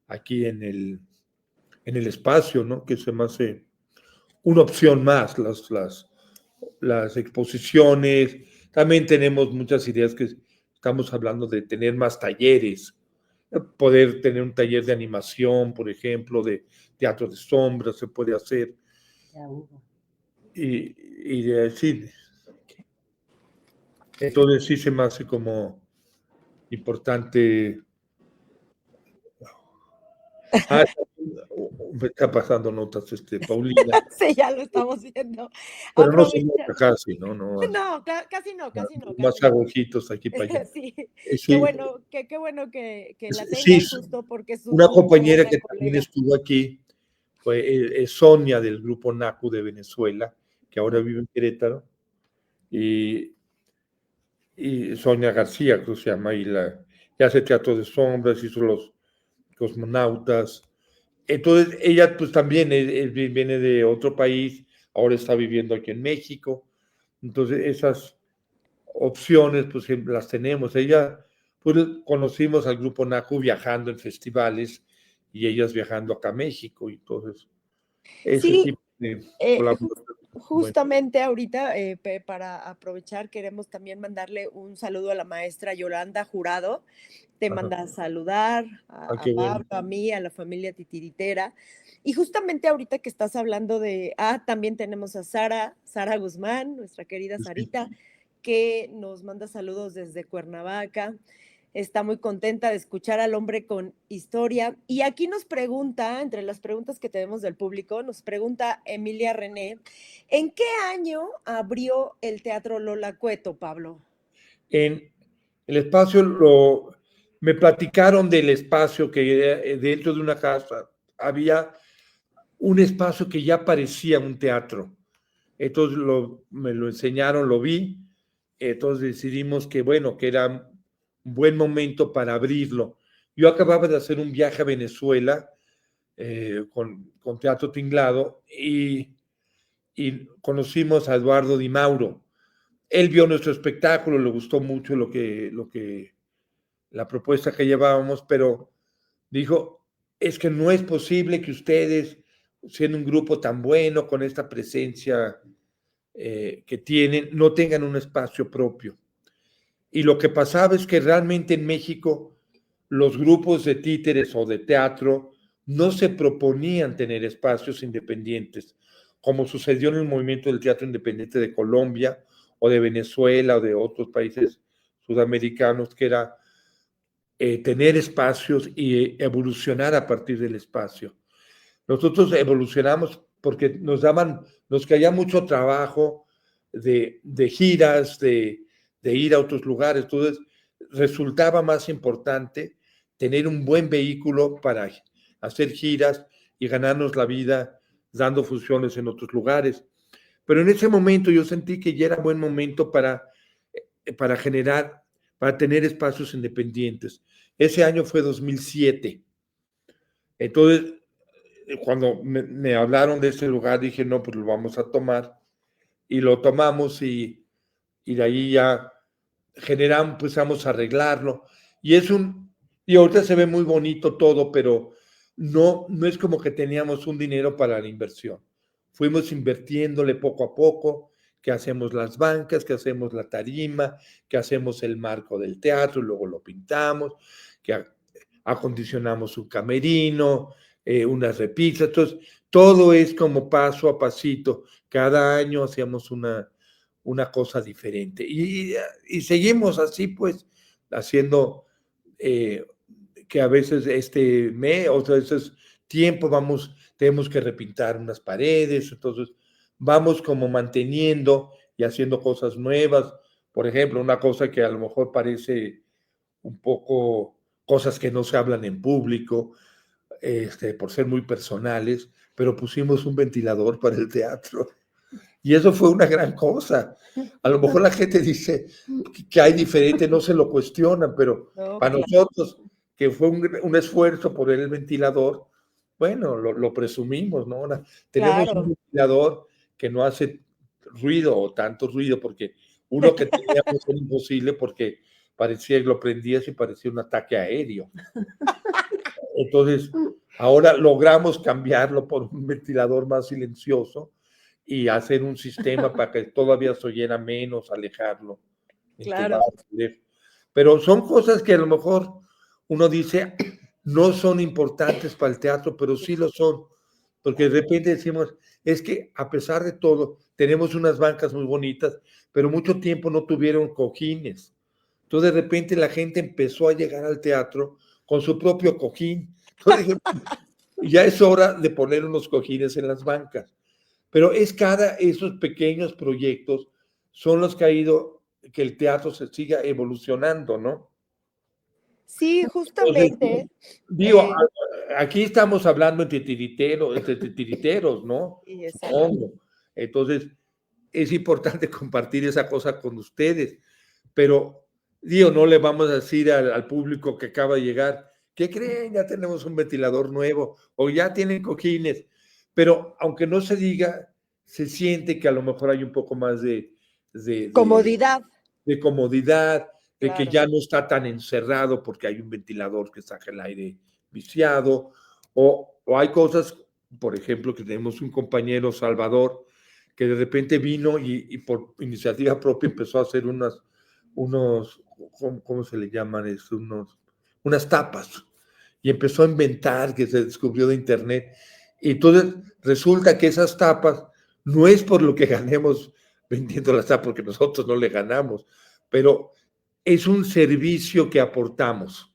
aquí en el espacio, ¿no? Que se me hace una opción más, las exposiciones. También tenemos muchas ideas que estamos hablando de tener más talleres, poder tener un taller de animación, por ejemplo, de teatro de sombras, se puede hacer. Y de cine. Entonces sí se me hace como importante. Me está pasando notas, Paulina. Sí, ya lo estamos viendo. Pero no se nota casi, ¿no? No, casi no. Más agujitos aquí para allá. Sí. Sí. Qué bueno que la tengas, sí, justo porque es una compañera que colega. también estuvo aquí fue Sonia, del grupo NACU de Venezuela, que ahora vive en Querétaro, y Sonia García, creo que se llama, y hace teatro de sombras, hizo Los Cosmonautas. Entonces, ella pues también viene de otro país, ahora está viviendo aquí en México. Entonces, esas opciones pues las tenemos. Ella, pues conocimos al grupo NACU viajando en festivales y ellas viajando acá a México, y entonces ese Sí, tipo de jus- colaboración. Bueno, justamente ahorita, para aprovechar, queremos también mandarle un saludo a la maestra Yolanda Jurado. Te ajá. manda a saludar a Qué bueno. Pablo, a mí, a la familia titiritera. Y justamente ahorita que estás hablando también tenemos a Sara Guzmán, nuestra querida Sí. Sarita, que nos manda saludos desde Cuernavaca. Está muy contenta de escuchar al hombre con historia. Y aquí nos pregunta, entre las preguntas que tenemos del público, nos pregunta Emilia René, ¿en qué año abrió el Teatro Lola Cueto, Pablo? En el espacio, me platicaron del espacio que dentro de una casa había un espacio que ya parecía un teatro. Entonces me lo enseñaron, lo vi, entonces decidimos que, bueno, que era un buen momento para abrirlo. Yo acababa de hacer un viaje a Venezuela con Teatro Tinglado y conocimos a Eduardo Di Mauro. Él vio nuestro espectáculo, le gustó mucho la propuesta que llevábamos, pero dijo, es que no es posible que ustedes, siendo un grupo tan bueno, con esta presencia que tienen, no tengan un espacio propio. Y lo que pasaba es que realmente en México los grupos de títeres o de teatro no se proponían tener espacios independientes, como sucedió en el movimiento del teatro independiente de Colombia o de Venezuela o de otros países sudamericanos, que era tener espacios y evolucionar a partir del espacio. Nosotros evolucionamos porque nos caía mucho trabajo de giras, de ir a otros lugares. Entonces, resultaba más importante tener un buen vehículo para hacer giras y ganarnos la vida dando funciones en otros lugares. Pero en ese momento yo sentí que ya era buen momento para generar, para tener espacios independientes. Ese año fue 2007. Entonces, cuando me hablaron de ese lugar, dije, no, pues lo vamos a tomar. Y lo tomamos y de ahí ya generamos, empezamos a arreglarlo. Y y ahorita se ve muy bonito todo, pero no es como que teníamos un dinero para la inversión. Fuimos invirtiéndole poco a poco, que hacemos las bancas, que hacemos la tarima, que hacemos el marco del teatro, y luego lo pintamos, que acondicionamos un camerino, unas repisas. Entonces, todo es como paso a pasito. Cada año hacíamos una cosa diferente. Y seguimos así, pues, haciendo que a veces este mes, otras veces tiempo, tenemos que repintar unas paredes, entonces vamos como manteniendo y haciendo cosas nuevas. Por ejemplo, una cosa que a lo mejor parece un poco cosas que no se hablan en público, por ser muy personales, pero pusimos un ventilador para el teatro. Y eso fue una gran cosa. A lo mejor la gente dice que hay diferente, no se lo cuestionan, pero No, para claro. nosotros, que fue un esfuerzo poner el ventilador, bueno, lo presumimos, ¿no? Ahora, tenemos un Claro. ventilador que no hace ruido o tanto ruido, porque uno que teníamos era imposible porque parecía que lo prendías y parecía un ataque aéreo. Entonces, ahora logramos cambiarlo por un ventilador más silencioso y hacer un sistema para que todavía se oyera menos, alejarlo, Claro. entubarlo. Pero son cosas que a lo mejor uno dice no son importantes para el teatro, pero sí lo son, porque de repente decimos, es que a pesar de todo, tenemos unas bancas muy bonitas, pero mucho tiempo no tuvieron cojines. Entonces de repente la gente empezó a llegar al teatro con su propio cojín. Entonces, ya es hora de poner unos cojines en las bancas. Pero esos pequeños proyectos son los que que el teatro se siga evolucionando, ¿no? Sí, Entonces, justamente. digo, eh, aquí estamos hablando entre titiriteros, ¿no? y exacto. Supongo. Entonces, es importante compartir esa cosa con ustedes, pero digo, no le vamos a decir al público que acaba de llegar, ¿qué creen? Ya tenemos un ventilador nuevo o ya tienen cojines, pero aunque no se diga, se siente que a lo mejor hay un poco más de, de, Comodidad, de comodidad, de que claro. ya no está tan encerrado porque hay un ventilador que saca el aire viciado, o hay cosas, por ejemplo, que tenemos un compañero, Salvador, que de repente vino y por iniciativa propia empezó a hacer unos, ¿cómo se le llaman? Unas tapas. Y empezó a inventar, que se descubrió de internet. Y entonces resulta que esas tapas no es por lo que ganemos vendiendo las tapas, porque nosotros no le ganamos, pero es un servicio que aportamos.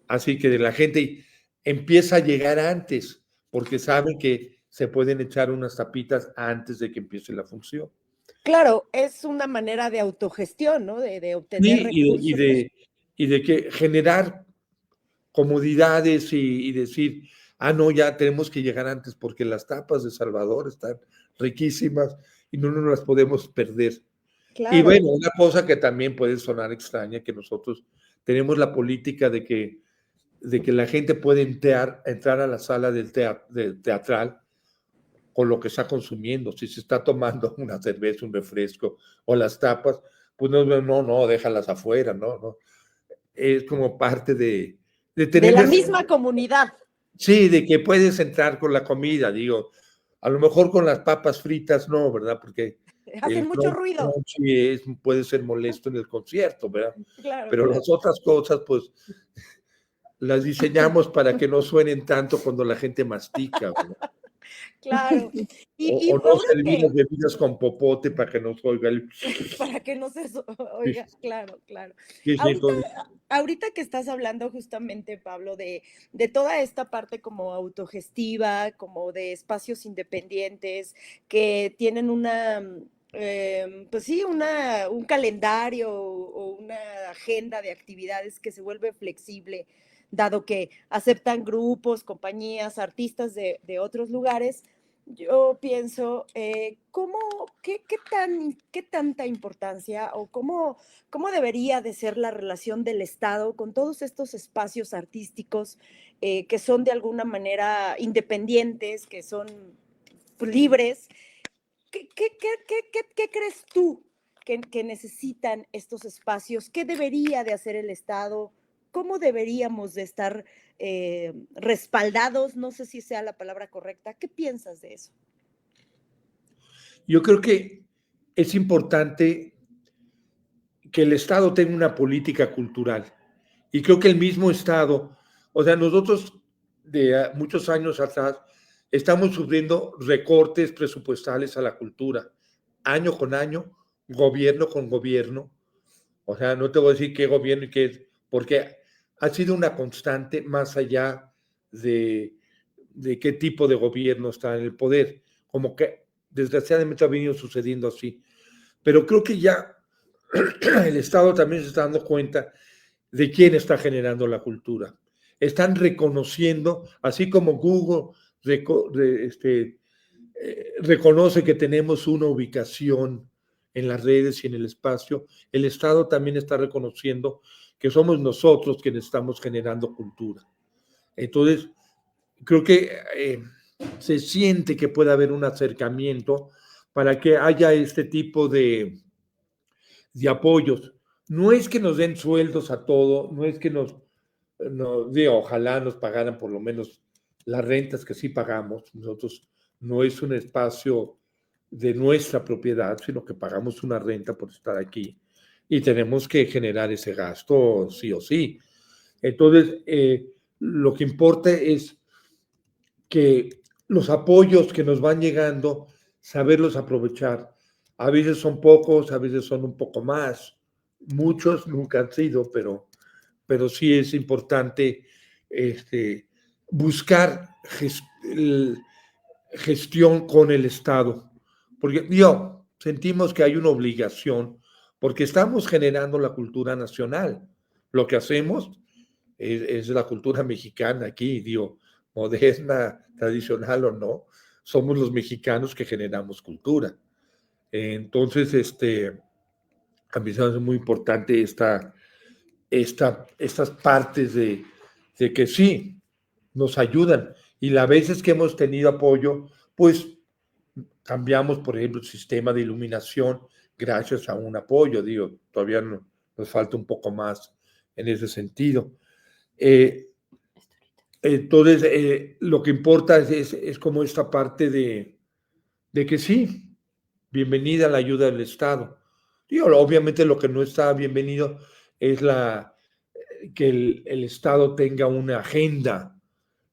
Así que la gente empieza a llegar antes, porque saben que se pueden echar unas tapitas antes de que empiece la función. Claro, es una manera de autogestión, ¿no? De obtener Sí, recursos. y de que generar comodidades y decir, no, ya tenemos que llegar antes porque las tapas de Salvador están riquísimas y no nos las podemos perder. Y Claro, bueno, una cosa que también puede sonar extraña, que nosotros tenemos la política de que la gente puede entrar a la sala del teatral con lo que está consumiendo. Si se está tomando una cerveza, un refresco o las tapas, pues no, déjalas afuera, no. Es como parte de de tener la ese, misma comunidad. sí, de que puedes entrar con la comida, digo, a lo mejor con las papas fritas no, ¿verdad? Porque Hacen el mucho ruido. crunchy puede ser molesto en el concierto, ¿verdad? Claro, Pero claro. las otras cosas, pues, las diseñamos para que no suenen tanto cuando la gente mastica, ¿verdad? Claro. O Y no ahora servir que, las bebidas con popote para que no se oiga el... para que no se oiga, claro, claro. Sí, sí, Ahorita, entonces, ahorita que estás hablando justamente, Pablo, de toda esta parte como autogestiva, como de espacios independientes que tienen una, pues sí, un calendario o una agenda de actividades que se vuelve flexible, dado que aceptan grupos, compañías, artistas de otros lugares. Yo pienso, qué tanta importancia o cómo debería de ser la relación del Estado con todos estos espacios artísticos que son de alguna manera independientes, que son libres? ¿Qué crees tú que necesitan estos espacios? ¿Qué debería de hacer el Estado? ¿Cómo deberíamos de estar respaldados? No sé si sea la palabra correcta. ¿Qué piensas de eso? yo creo que es importante que el Estado tenga una política cultural. Y creo que el mismo Estado, o sea, nosotros de muchos años atrás estamos sufriendo recortes presupuestales a la cultura, año con año, gobierno con gobierno. O sea, no te voy a decir qué gobierno y qué, porque ha sido una constante más allá de qué tipo de gobierno está en el poder. Como que desgraciadamente ha venido sucediendo así. Pero creo que ya el Estado también se está dando cuenta de quién está generando la cultura. Están reconociendo, así como Google reconoce que tenemos una ubicación en las redes y en el espacio, el Estado también está reconociendo que somos nosotros quienes estamos generando cultura. Entonces, creo que se siente que puede haber un acercamiento para que haya este tipo de apoyos. No es que nos den sueldos a todo, no es que digo, ojalá nos pagaran por lo menos las rentas que sí pagamos. Nosotros no es un espacio de nuestra propiedad, sino que pagamos una renta por estar aquí y tenemos que generar ese gasto sí o sí. Entonces, lo que importa es que los apoyos que nos van llegando, saberlos aprovechar. A veces son pocos, a veces son un poco más. Muchos nunca han sido, pero sí es importante buscar gestión con el Estado. Porque sentimos que hay una obligación, porque estamos generando la cultura nacional. Lo que hacemos es la cultura mexicana aquí, moderna, tradicional o no, somos los mexicanos que generamos cultura. Entonces, a mí se me hace muy importante estas partes de que sí, nos ayudan. Y las veces que hemos tenido apoyo, pues cambiamos, por ejemplo, el sistema de iluminación gracias a un apoyo. Digo, todavía nos falta un poco más en ese sentido. Entonces, lo que importa es como esta parte de que sí, bienvenida la ayuda del Estado. Digo, obviamente lo que no está bienvenido es que el Estado tenga una agenda.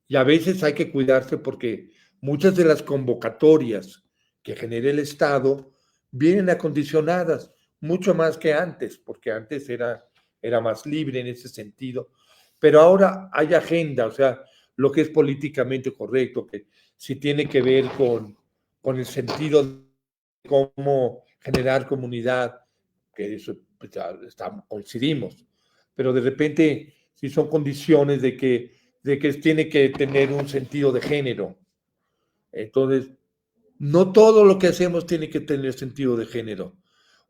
Y a veces hay que cuidarse porque muchas de las convocatorias que genera el Estado vienen acondicionadas, mucho más que antes, porque antes era más libre en ese sentido. Pero ahora hay agenda, o sea, lo que es políticamente correcto, que si tiene que ver con el sentido de cómo generar comunidad, que eso pues, ya coincidimos, pero de repente si son condiciones de que tiene que tener un sentido de género. Entonces, no todo lo que hacemos tiene que tener sentido de género,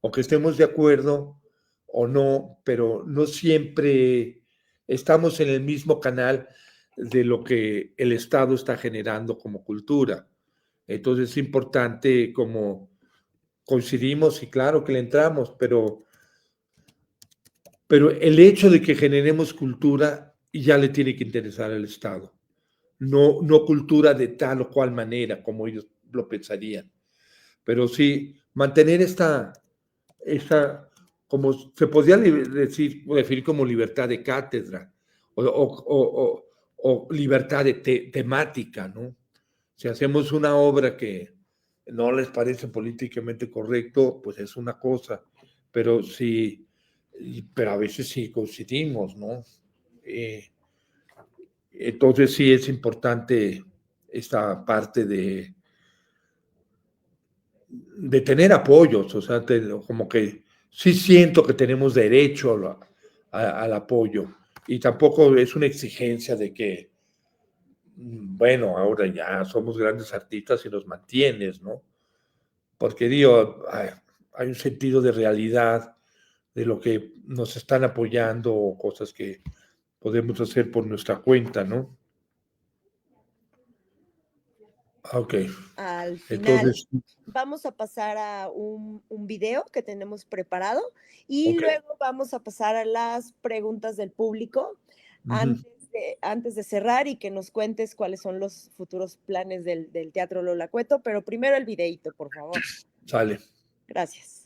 o que estemos de acuerdo o no, pero no siempre estamos en el mismo canal de lo que el Estado está generando como cultura. Entonces es importante como coincidimos y claro que le entramos, pero el hecho de que generemos cultura ya le tiene que interesar al Estado, no cultura de tal o cual manera como ellos lo pensarían, pero sí mantener como se podría definir como libertad de cátedra o libertad de temática, ¿no? Si hacemos una obra que no les parece políticamente correcto, pues es una cosa, pero sí, pero a veces sí coincidimos, ¿no? Eh, entonces sí es importante esta parte de tener apoyos, o sea, como que sí siento que tenemos derecho al apoyo y tampoco es una exigencia de que, bueno, ahora ya somos grandes artistas y nos mantienes, ¿no? Porque digo, hay un sentido de realidad de lo que nos están apoyando o cosas que podemos hacer por nuestra cuenta, ¿no? Ok, Al final entonces, vamos a pasar a un video que tenemos preparado y ok. luego vamos a pasar a las preguntas del público Ujú, antes de cerrar y que nos cuentes cuáles son los futuros planes del Teatro Lola Cueto, pero primero el videíto, por favor. sale. Gracias.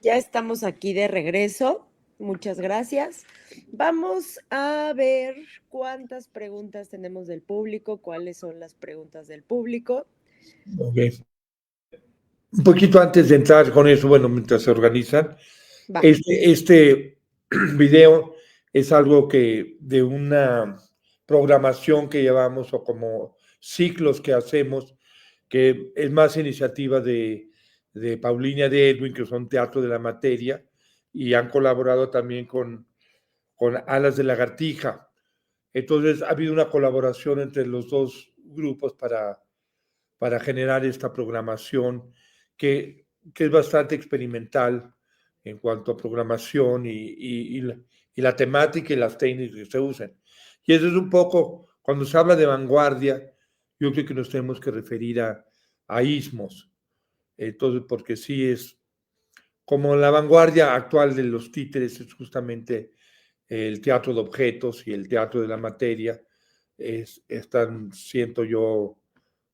Ya estamos aquí de regreso. Muchas gracias. Vamos a ver cuántas preguntas tenemos del público, cuáles son las preguntas del público. Ok. Un poquito antes de entrar con eso, bueno, mientras se organizan, Va. este video es algo que de una programación que llevamos o como ciclos que hacemos, que es más iniciativa de Paulina de Edwin, que son Teatro de la Materia, y han colaborado también con Alas de Lagartija. Entonces ha habido una colaboración entre los dos grupos para generar esta programación que es bastante experimental en cuanto a programación y la temática y las técnicas que se usan. Y eso es un poco, cuando se habla de vanguardia, yo creo que nos tenemos que referir a ismos. Entonces, porque sí es como la vanguardia actual de los títeres, es justamente el teatro de objetos y el teatro de la materia, están, siento yo,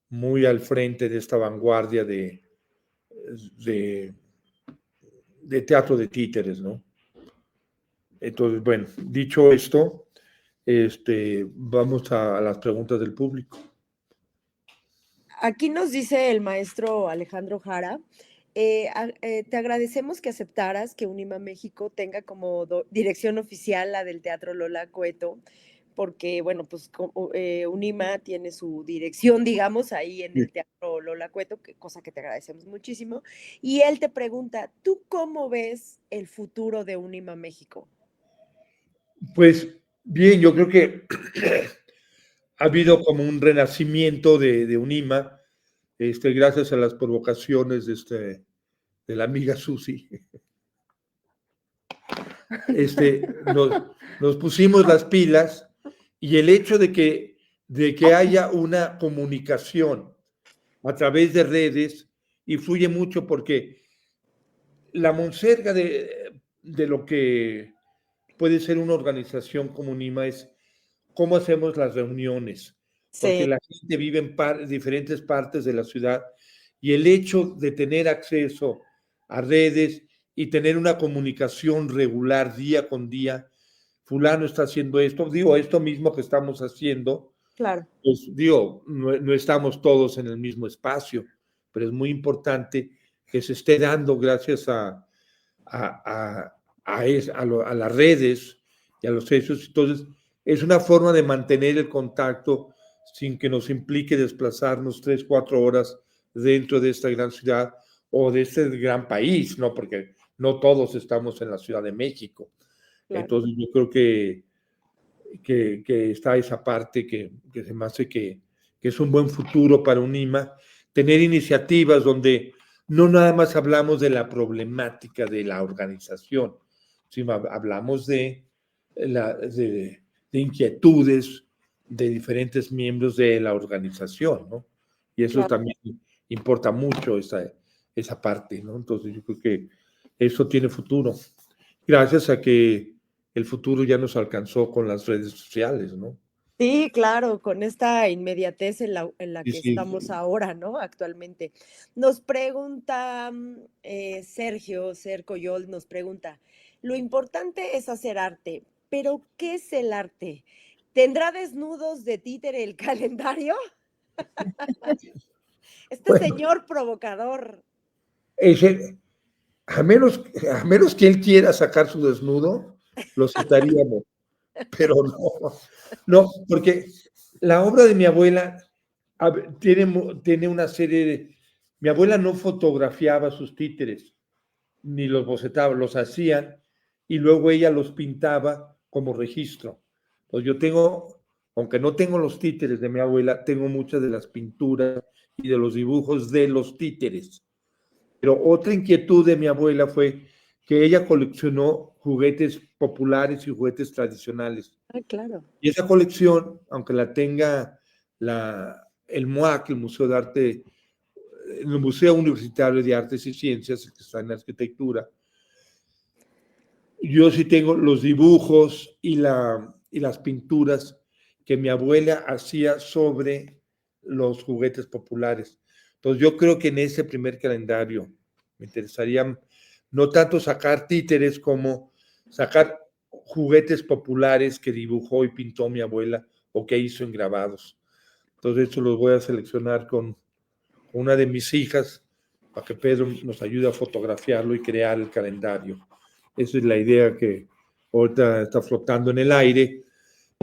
muy al frente de esta vanguardia de, de teatro de títeres, ¿no? Entonces, bueno, dicho esto, vamos a las preguntas del público. Aquí nos dice el maestro Alejandro Jara, te agradecemos que aceptaras que Unima México tenga como dirección oficial la del Teatro Lola Cueto, porque, bueno, pues Unima tiene su dirección, digamos, ahí en el Teatro Lola Cueto, cosa que te agradecemos muchísimo. Y él te pregunta, ¿tú cómo ves el futuro de Unima México? Pues bien, yo creo que ha habido como un renacimiento de Unima, gracias a las provocaciones de la amiga Susi. Nos pusimos las pilas y el hecho de que haya una comunicación a través de redes influye mucho porque la monserga de lo que puede ser una organización como Unima es cómo hacemos las reuniones, porque Sí. la gente vive en diferentes partes de la ciudad y el hecho de tener acceso a redes y tener una comunicación regular día con día, fulano está haciendo esto, digo, esto mismo que estamos haciendo, Claro. pues digo, no estamos todos en el mismo espacio, pero es muy importante que se esté dando gracias a las redes y a los hechos. Entonces, es una forma de mantener el contacto sin que nos implique desplazarnos 3, 4 horas dentro de esta gran ciudad o de este gran país, ¿no? Porque no todos estamos en la Ciudad de México. Claro. Entonces, yo creo que está esa parte que se me hace que es un buen futuro para Unima, tener iniciativas donde no nada más hablamos de la problemática de la organización, sino hablamos de inquietudes de diferentes miembros de la organización, ¿no? Y eso Claro. también importa mucho, esa parte, ¿no? Entonces yo creo que eso tiene futuro, gracias a que el futuro ya nos alcanzó con las redes sociales, ¿no? Sí, claro, con esta inmediatez en la Sí, que sí. estamos ahora, ¿no? Actualmente. Nos pregunta Sergio Cercoyol, nos pregunta, lo importante es hacer arte, pero ¿qué es el arte? ¿Tendrá desnudos de títere el calendario? Este Bueno, señor provocador. ese, a menos que él quiera sacar su desnudo, lo citaríamos, pero no, porque la obra de mi abuela tiene una serie de... Mi abuela no fotografiaba sus títeres, ni los bocetaba, los hacían y luego ella los pintaba como registro. Entonces yo tengo, aunque no tengo los títeres de mi abuela, tengo muchas de las pinturas y de los dibujos de los títeres. Pero otra inquietud de mi abuela fue que ella coleccionó juguetes populares y juguetes tradicionales. Ah, claro. Y esa colección, aunque la tenga el MUAC, el Museo de Arte, el Museo Universitario de Artes y Ciencias, que está en arquitectura, yo sí tengo los dibujos y las pinturas que mi abuela hacía sobre los juguetes populares. Entonces yo creo que en ese primer calendario me interesaría no tanto sacar títeres como sacar juguetes populares que dibujó y pintó mi abuela o que hizo en grabados. Entonces eso los voy a seleccionar con una de mis hijas para que Pedro nos ayude a fotografiarlo y crear el calendario. Esa es la idea que ahorita está flotando en el aire.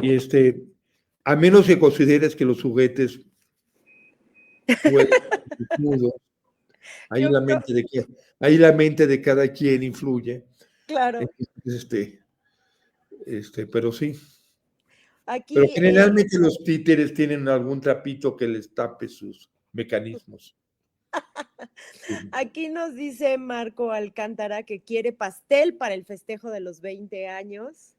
Y a menos que consideres que los juguetes pueden ser desnudos, ahí Yo la creo, mente de ahí la mente de cada quien influye. claro, Entonces, pero sí. Pero aquí, generalmente los títeres tienen algún trapito que les tape sus mecanismos. Sí. aquí nos dice Marco Alcántara que quiere pastel para el festejo de los 20 años.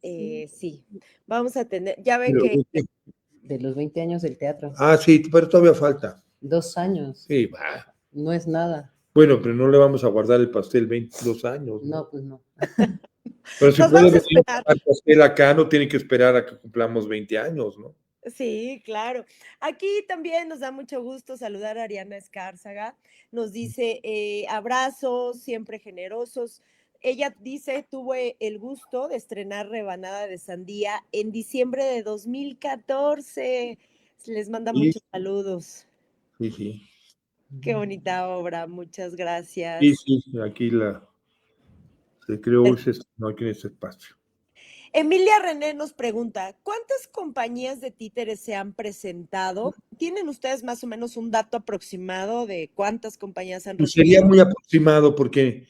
Sí, vamos a tener, ya ven Pero, que De los 20 años del teatro. sí, pero todavía falta. 2 años. Sí, va. No es nada. Bueno, pero no le vamos a guardar el pastel 22 años, ¿no? No, pues no. Pero si nos puede vamos a venir esperar. al pastel acá, no tiene que esperar a que cumplamos 20 años, ¿no? Sí, claro. Aquí también nos da mucho gusto saludar a Ariana Escárzaga. Nos dice abrazos, siempre generosos. Ella dice, tuve el gusto de estrenar Rebanada de Sandía en diciembre de 2014. Les manda Sí, muchos saludos. sí, sí. Qué bonita obra, muchas Sí, gracias. sí, aquí se creó no, aquí en ese espacio. Emilia René nos pregunta, ¿cuántas compañías de títeres se han presentado? ¿Tienen ustedes más o menos un dato aproximado de cuántas compañías han Y sería recibido? muy aproximado porque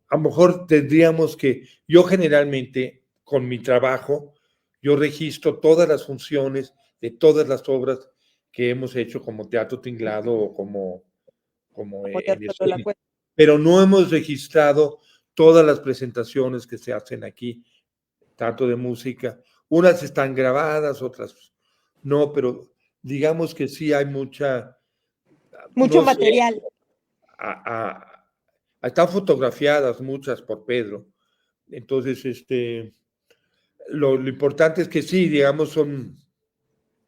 a lo mejor tendríamos que, yo generalmente con mi trabajo, yo registro todas las funciones de todas las obras que hemos hecho como Teatro Tinglado o como Como en Teatro de la escena, Cuenta. pero no hemos registrado todas las presentaciones que se hacen aquí, tanto de música. Unas están grabadas, otras no, pero digamos que sí hay mucha, Mucho no sé, material. están fotografiadas muchas por Pedro. Entonces, lo importante es que sí, digamos, son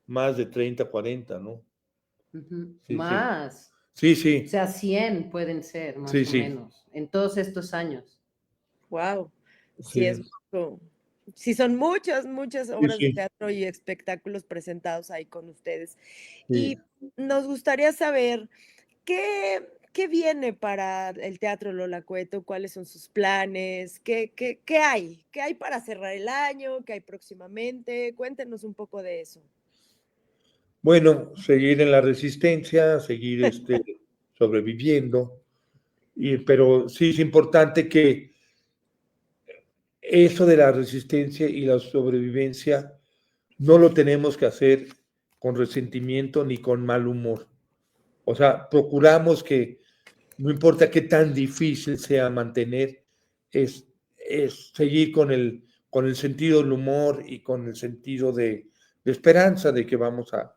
más de 30, 40, ¿no? Ujú. Sí, sí. Más. Sí, O sí, sea, 100 pueden ser, más sí, o sí, menos, en todos estos años. Wow. Sí, es sí, mucho. Sí, son muchas sí, obras de sí, teatro y espectáculos presentados ahí con ustedes. sí. Y nos gustaría saber qué viene para el Teatro Lola Cueto, cuáles son sus planes, qué hay, qué hay para cerrar el año, qué hay próximamente. Cuéntenos un poco de eso. Bueno, seguir en la resistencia, seguir sobreviviendo, pero sí es importante que eso de la resistencia y la sobrevivencia no lo tenemos que hacer con resentimiento ni con mal humor. O sea, procuramos que no importa qué tan difícil sea mantener, es, es seguir con el sentido del humor y con el sentido de esperanza de que vamos a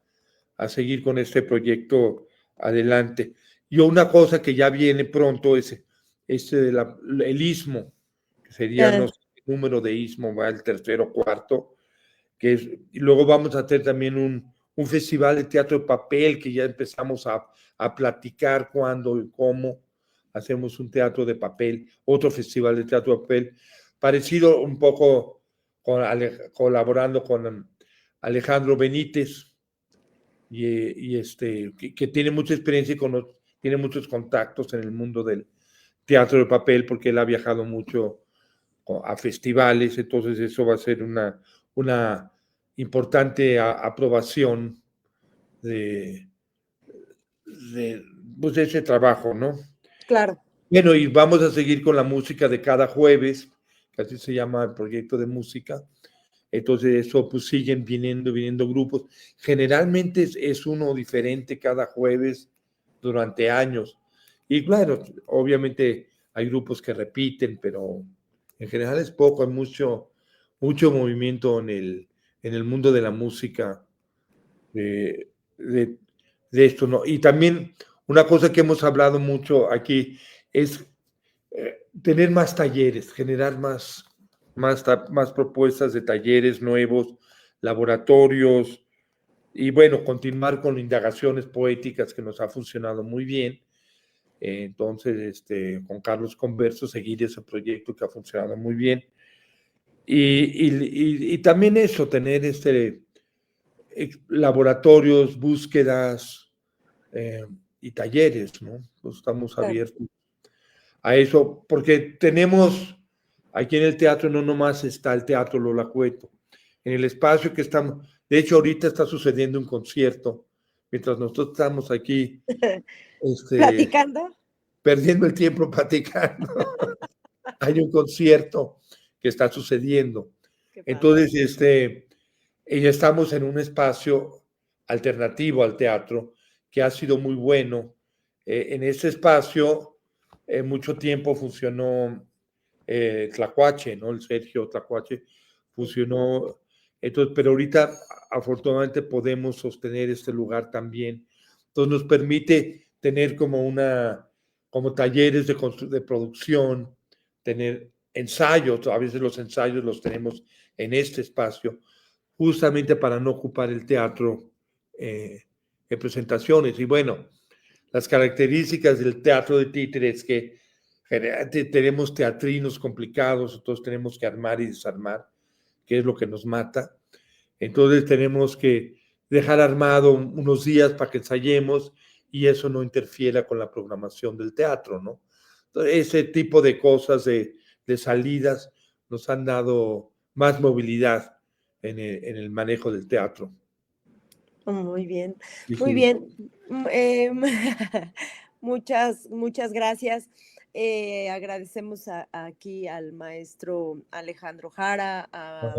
seguir con este proyecto adelante. Y una cosa que ya viene pronto es el istmo, que sería, no Ah, sé, el número de istmo, va el tercero o cuarto, y luego vamos a hacer también un festival de teatro de papel que ya empezamos a platicar cuándo y cómo hacemos un teatro de papel, otro festival de teatro de papel, parecido un poco colaborando con Alejandro Benítez, que tiene mucha experiencia y tiene muchos contactos en el mundo del teatro de papel porque él ha viajado mucho a festivales, entonces eso va a ser una importante aprobación de, pues de ese trabajo, ¿no? claro. Bueno, y vamos a seguir con la música de cada jueves, que así se llama el proyecto de música. Entonces, eso, pues siguen viniendo grupos. Generalmente es uno diferente cada jueves durante años. Y claro, obviamente hay grupos que repiten, pero en general es poco, hay mucho movimiento en el mundo de la música de, de, de esto, ¿no? Y también una cosa que hemos hablado mucho aquí es tener más talleres, generar más propuestas de talleres nuevos, laboratorios, y bueno, continuar con indagaciones poéticas que nos ha funcionado muy bien. Entonces, con Carlos Converso, seguir ese proyecto que ha funcionado muy bien. Y también eso, tener laboratorios, búsquedas, y talleres, ¿no? Pues estamos Claro. abiertos a eso, porque tenemos aquí en el teatro, no nomás está el Teatro Lola Cueto, en el espacio que estamos, de hecho ahorita está sucediendo un concierto, mientras nosotros estamos aquí, Platicando. perdiendo el tiempo platicando, hay un concierto que está sucediendo. Qué padre. Entonces, y estamos en un espacio alternativo al teatro que ha sido muy bueno. En ese espacio, mucho tiempo funcionó Tlacuache, ¿no? El Sergio Tlacuache funcionó. Entonces, pero ahorita, afortunadamente, podemos sostener este lugar también. Entonces, nos permite tener como talleres de producción, tener ensayos. A veces los ensayos los tenemos en este espacio, justamente para no ocupar el teatro en presentaciones. Y bueno, las características del teatro de títeres que generalmente tenemos teatrinos complicados, entonces tenemos que armar y desarmar, que es lo que nos mata. Entonces tenemos que dejar armado unos días para que ensayemos y eso no interfiera con la programación del teatro, ¿no? Entonces, ese tipo de cosas, de salidas, nos han dado más movilidad en el manejo del teatro. Muy bien, Sí, muy sí. bien. Muchas gracias. Agradecemos aquí al maestro Alejandro Jara, Ajá.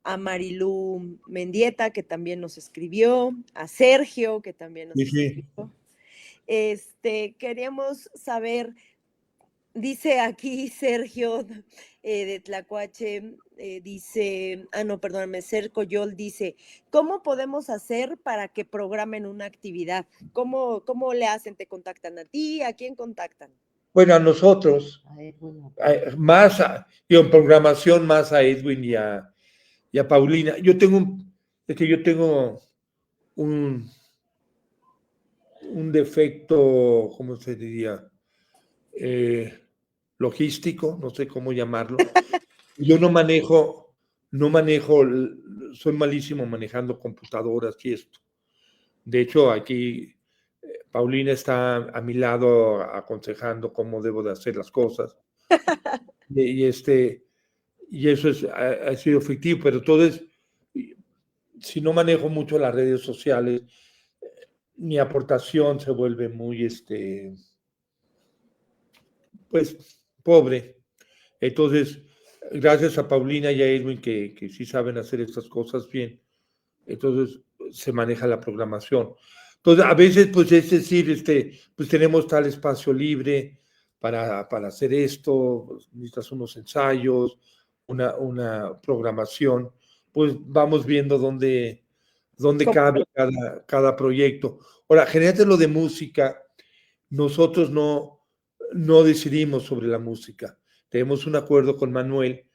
a Marilú Mendieta, que también nos escribió, a Sergio, que también nos Sí, sí. escribió. Queríamos saber, dice aquí Sergio de Tlacuache, dice, no, perdóname, Sercoyol dice, ¿cómo podemos hacer para que programen una actividad? ¿Cómo le hacen? ¿Te contactan a ti? ¿A quién contactan? Bueno, a nosotros, A Edwin, más, y en programación más a Edwin y a Paulina. Yo tengo un defecto, ¿cómo se diría? Logístico, no sé cómo llamarlo. Yo no manejo, soy malísimo manejando computadoras y esto. De hecho, aquí Paulina está a mi lado aconsejando cómo debo de hacer las cosas. Y eso ha sido efectivo, pero entonces, si no manejo mucho las redes sociales, mi aportación se vuelve muy, pues, pobre. Entonces, gracias a Paulina y a Edwin que sí saben hacer estas cosas bien, entonces se maneja la programación. Entonces, a veces, pues es decir, pues tenemos tal espacio libre para hacer esto, pues, necesitas unos ensayos, una programación, pues vamos viendo dónde cabe cada proyecto. Ahora, generalmente lo de música, nosotros no decidimos sobre la música. Tenemos un acuerdo con Manuel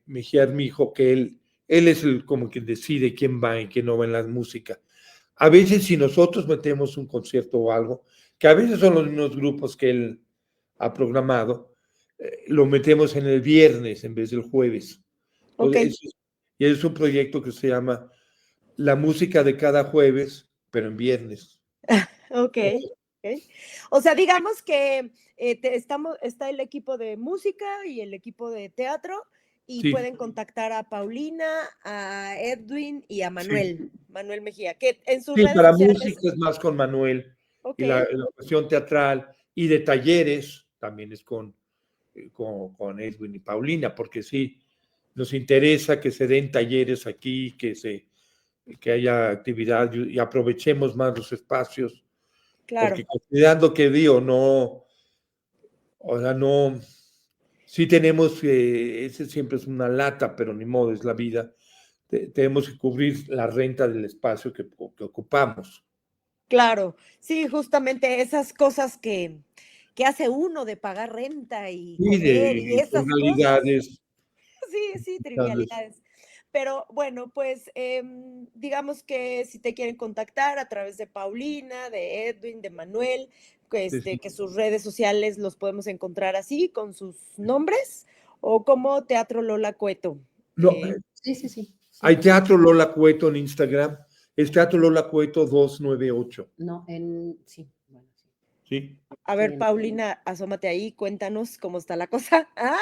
Mejía Armijo, que él es como quien decide quién va y quién no va en la música. A veces si nosotros metemos un concierto o algo, que a veces son los mismos grupos que él ha programado, lo metemos en el viernes en vez del jueves. Entonces, y es un proyecto que se llama La música de cada jueves, pero en viernes. Ok. O sea, digamos que está el equipo de música y el equipo de teatro y Sí. pueden contactar a Paulina, a Edwin y a Manuel, Sí. Manuel Mejía, que en sus Sí, redes para sociales. música es más con Manuel Ok. y la cuestión teatral y de talleres también es con Edwin y Paulina, porque sí, nos interesa que se den talleres aquí, que haya actividad y aprovechemos más los espacios, Claro. porque considerando que digo, no, o sea, no, sí tenemos, ese siempre es una lata, pero ni modo, es la vida, tenemos que cubrir la renta del espacio que ocupamos. Claro, sí, justamente esas cosas que hace uno de pagar renta y comer y Y esas cosas. formalidades. Sí, trivialidades. Pero bueno, pues digamos que si te quieren contactar a través de Paulina, de Edwin, de Manuel, que sus redes sociales los podemos encontrar así, con sus nombres, o como Teatro Lola Cueto. No, Sí. hay Teatro Lola Cueto en Instagram, Es Teatro Lola Cueto 298. No, sí. Bueno, sí. ¿Sí? A ver, Sí. Paulina, asómate ahí, cuéntanos cómo está la cosa. ¡Ah!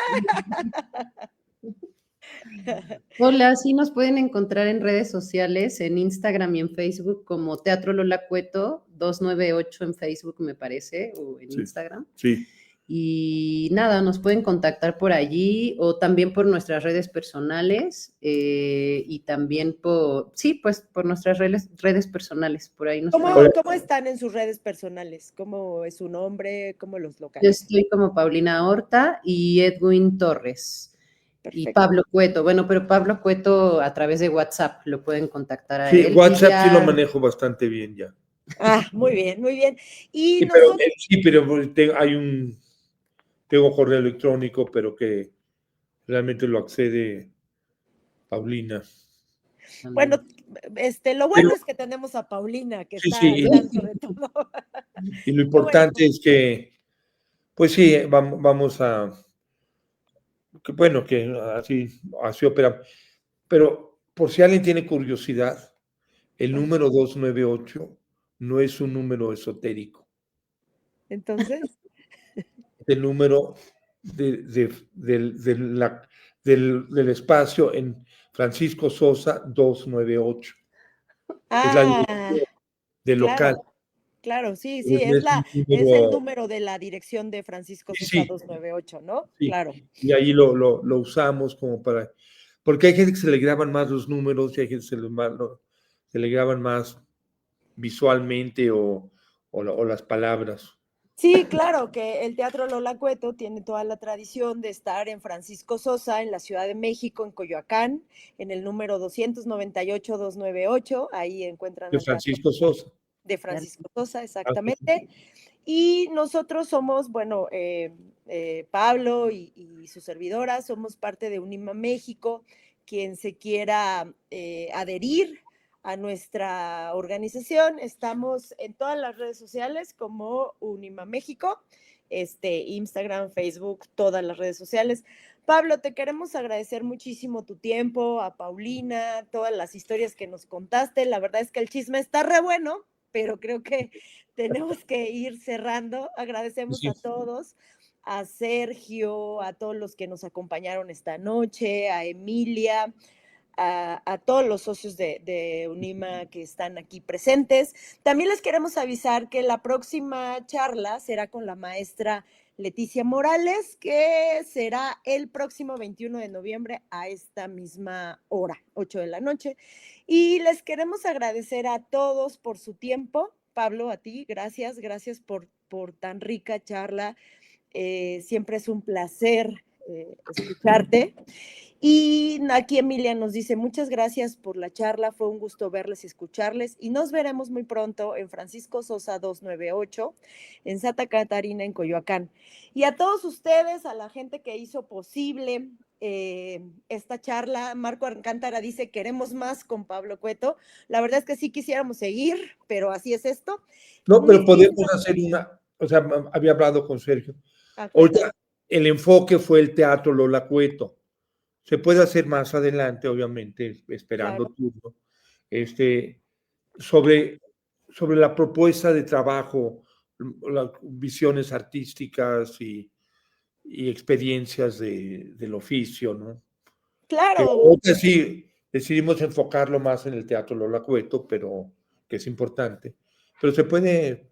Hola, sí nos pueden encontrar en redes sociales, en Instagram y en Facebook como Teatro Lola Cueto 298 en Facebook me parece, o en Sí. Instagram. Sí. Y nada, nos pueden contactar por allí o también por nuestras redes personales y también por nuestras redes personales, por ahí nos ¿Cómo, pueden. cómo están en sus redes personales? ¿Cómo es su nombre? ¿Cómo los Yo localizan? estoy como Paulina Horta y Edwin Torres. Y Perfecto. Pablo Cueto, bueno, pero Pablo Cueto a través de WhatsApp lo pueden contactar a Sí, él. WhatsApp sí lo Ya, manejo bastante bien ya. Ah, muy bien, muy bien. Y Sí, pero, nosotros, tengo correo electrónico, pero que realmente lo accede Paulina. bueno, lo Pero bueno es que tenemos a Paulina, que sí, está al sí, tanto de todo. y lo Qué bueno. importante es que, pues sí, vamos a, que bueno, que así opera. Pero por si alguien tiene curiosidad, el número 298 no es un número esotérico, Entonces, es el número del espacio en Francisco Sosa 298. Es la ah, dirección del local. claro, claro, sí, sí, Entonces, es un es el número, número de la dirección de Francisco sí, Sosa sí, 298, ¿no? sí, Claro. y ahí lo usamos como para, porque hay gente que se le graban más los números y hay gente que se le graban más visualmente o las palabras. Sí, claro, que el Teatro Lola Cueto tiene toda la tradición de estar en Francisco Sosa, en la Ciudad de México, en Coyoacán, en el número 298-298, ahí encuentran De al Teatro Francisco Sosa. de Francisco Sosa, Ah, exactamente. Y nosotros somos, bueno, Pablo y su servidora, somos parte de Unima México. Quien se quiera adherir a nuestra organización, estamos en todas las redes sociales como Unima México, Instagram, Facebook, todas las redes sociales. Pablo, te queremos agradecer muchísimo tu tiempo, a Paulina, todas las historias que nos contaste. La verdad es que el chisme está re bueno, pero creo que tenemos que ir cerrando. Agradecemos sí, a todos, a Sergio, a todos los que nos acompañaron esta noche, a Emilia, a todos los socios de Unima que están aquí presentes. También les queremos avisar que la próxima charla será con la maestra Leticia Morales, que será el próximo 21 de noviembre a esta misma hora, 8 de la noche. Y les queremos agradecer a todos por su tiempo. Pablo, a ti, gracias por tan rica charla. Siempre es un placer escucharte. Y aquí Emilia nos dice, muchas gracias por la charla, fue un gusto verles y escucharles y nos veremos muy pronto en Francisco Sosa 298, en Santa Catarina, en Coyoacán. Y a todos ustedes, a la gente que hizo posible esta charla, Marco Alcántara dice, queremos más con Pablo Cueto. La verdad es que sí quisiéramos seguir, pero así es esto. no, pero podemos Muchísimas hacer o sea, había hablado con Sergio. cuentas. Ahorita el enfoque fue el Teatro Lola Cueto. Se puede hacer más adelante, obviamente, esperando Claro. turno, este, sobre, sobre la propuesta de trabajo, las visiones artísticas y experiencias del oficio, ¿no? Que Claro, ahorita sí decidimos enfocarlo más en el Teatro Lola Cueto, pero que es importante. Pero se puede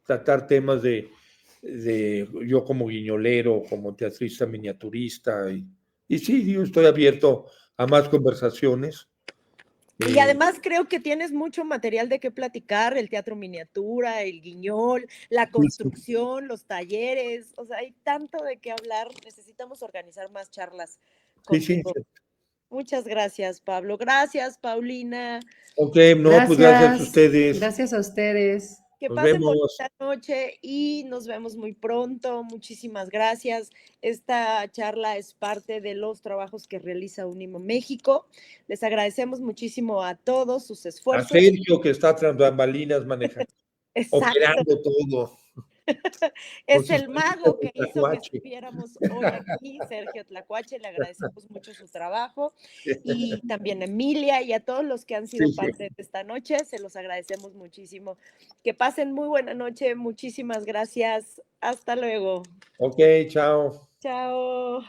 tratar temas de yo como guiñolero, como teatrista miniaturista, y sí, yo estoy abierto a más conversaciones. y además creo que tienes mucho material de qué platicar, el teatro miniatura, el guiñol, la Sí, sí, construcción, los talleres, o sea, hay tanto de qué hablar, necesitamos organizar más charlas sí, sí. contigo. Muchas gracias, Pablo. Gracias, Paulina. Ok, no, pues gracias a gracias, ustedes. gracias a ustedes. Que Nos pasen vemos. bonita noche y nos vemos muy pronto. Muchísimas gracias. Esta charla es parte de los trabajos que realiza Unimo México. Les agradecemos muchísimo a todos sus A esfuerzos. Sergio, que está tras bambalinas manejando, Exacto. operando todo. Es sus el mago que hizo que tlacuache. estuviéramos hoy aquí, Sergio Tlacuache, le agradecemos mucho su trabajo, y también a Emilia y a todos los que han sido Sí, sí. parte de esta noche, se los agradecemos muchísimo. Que pasen muy buena noche, muchísimas gracias, hasta luego. Ok, chao. Chao.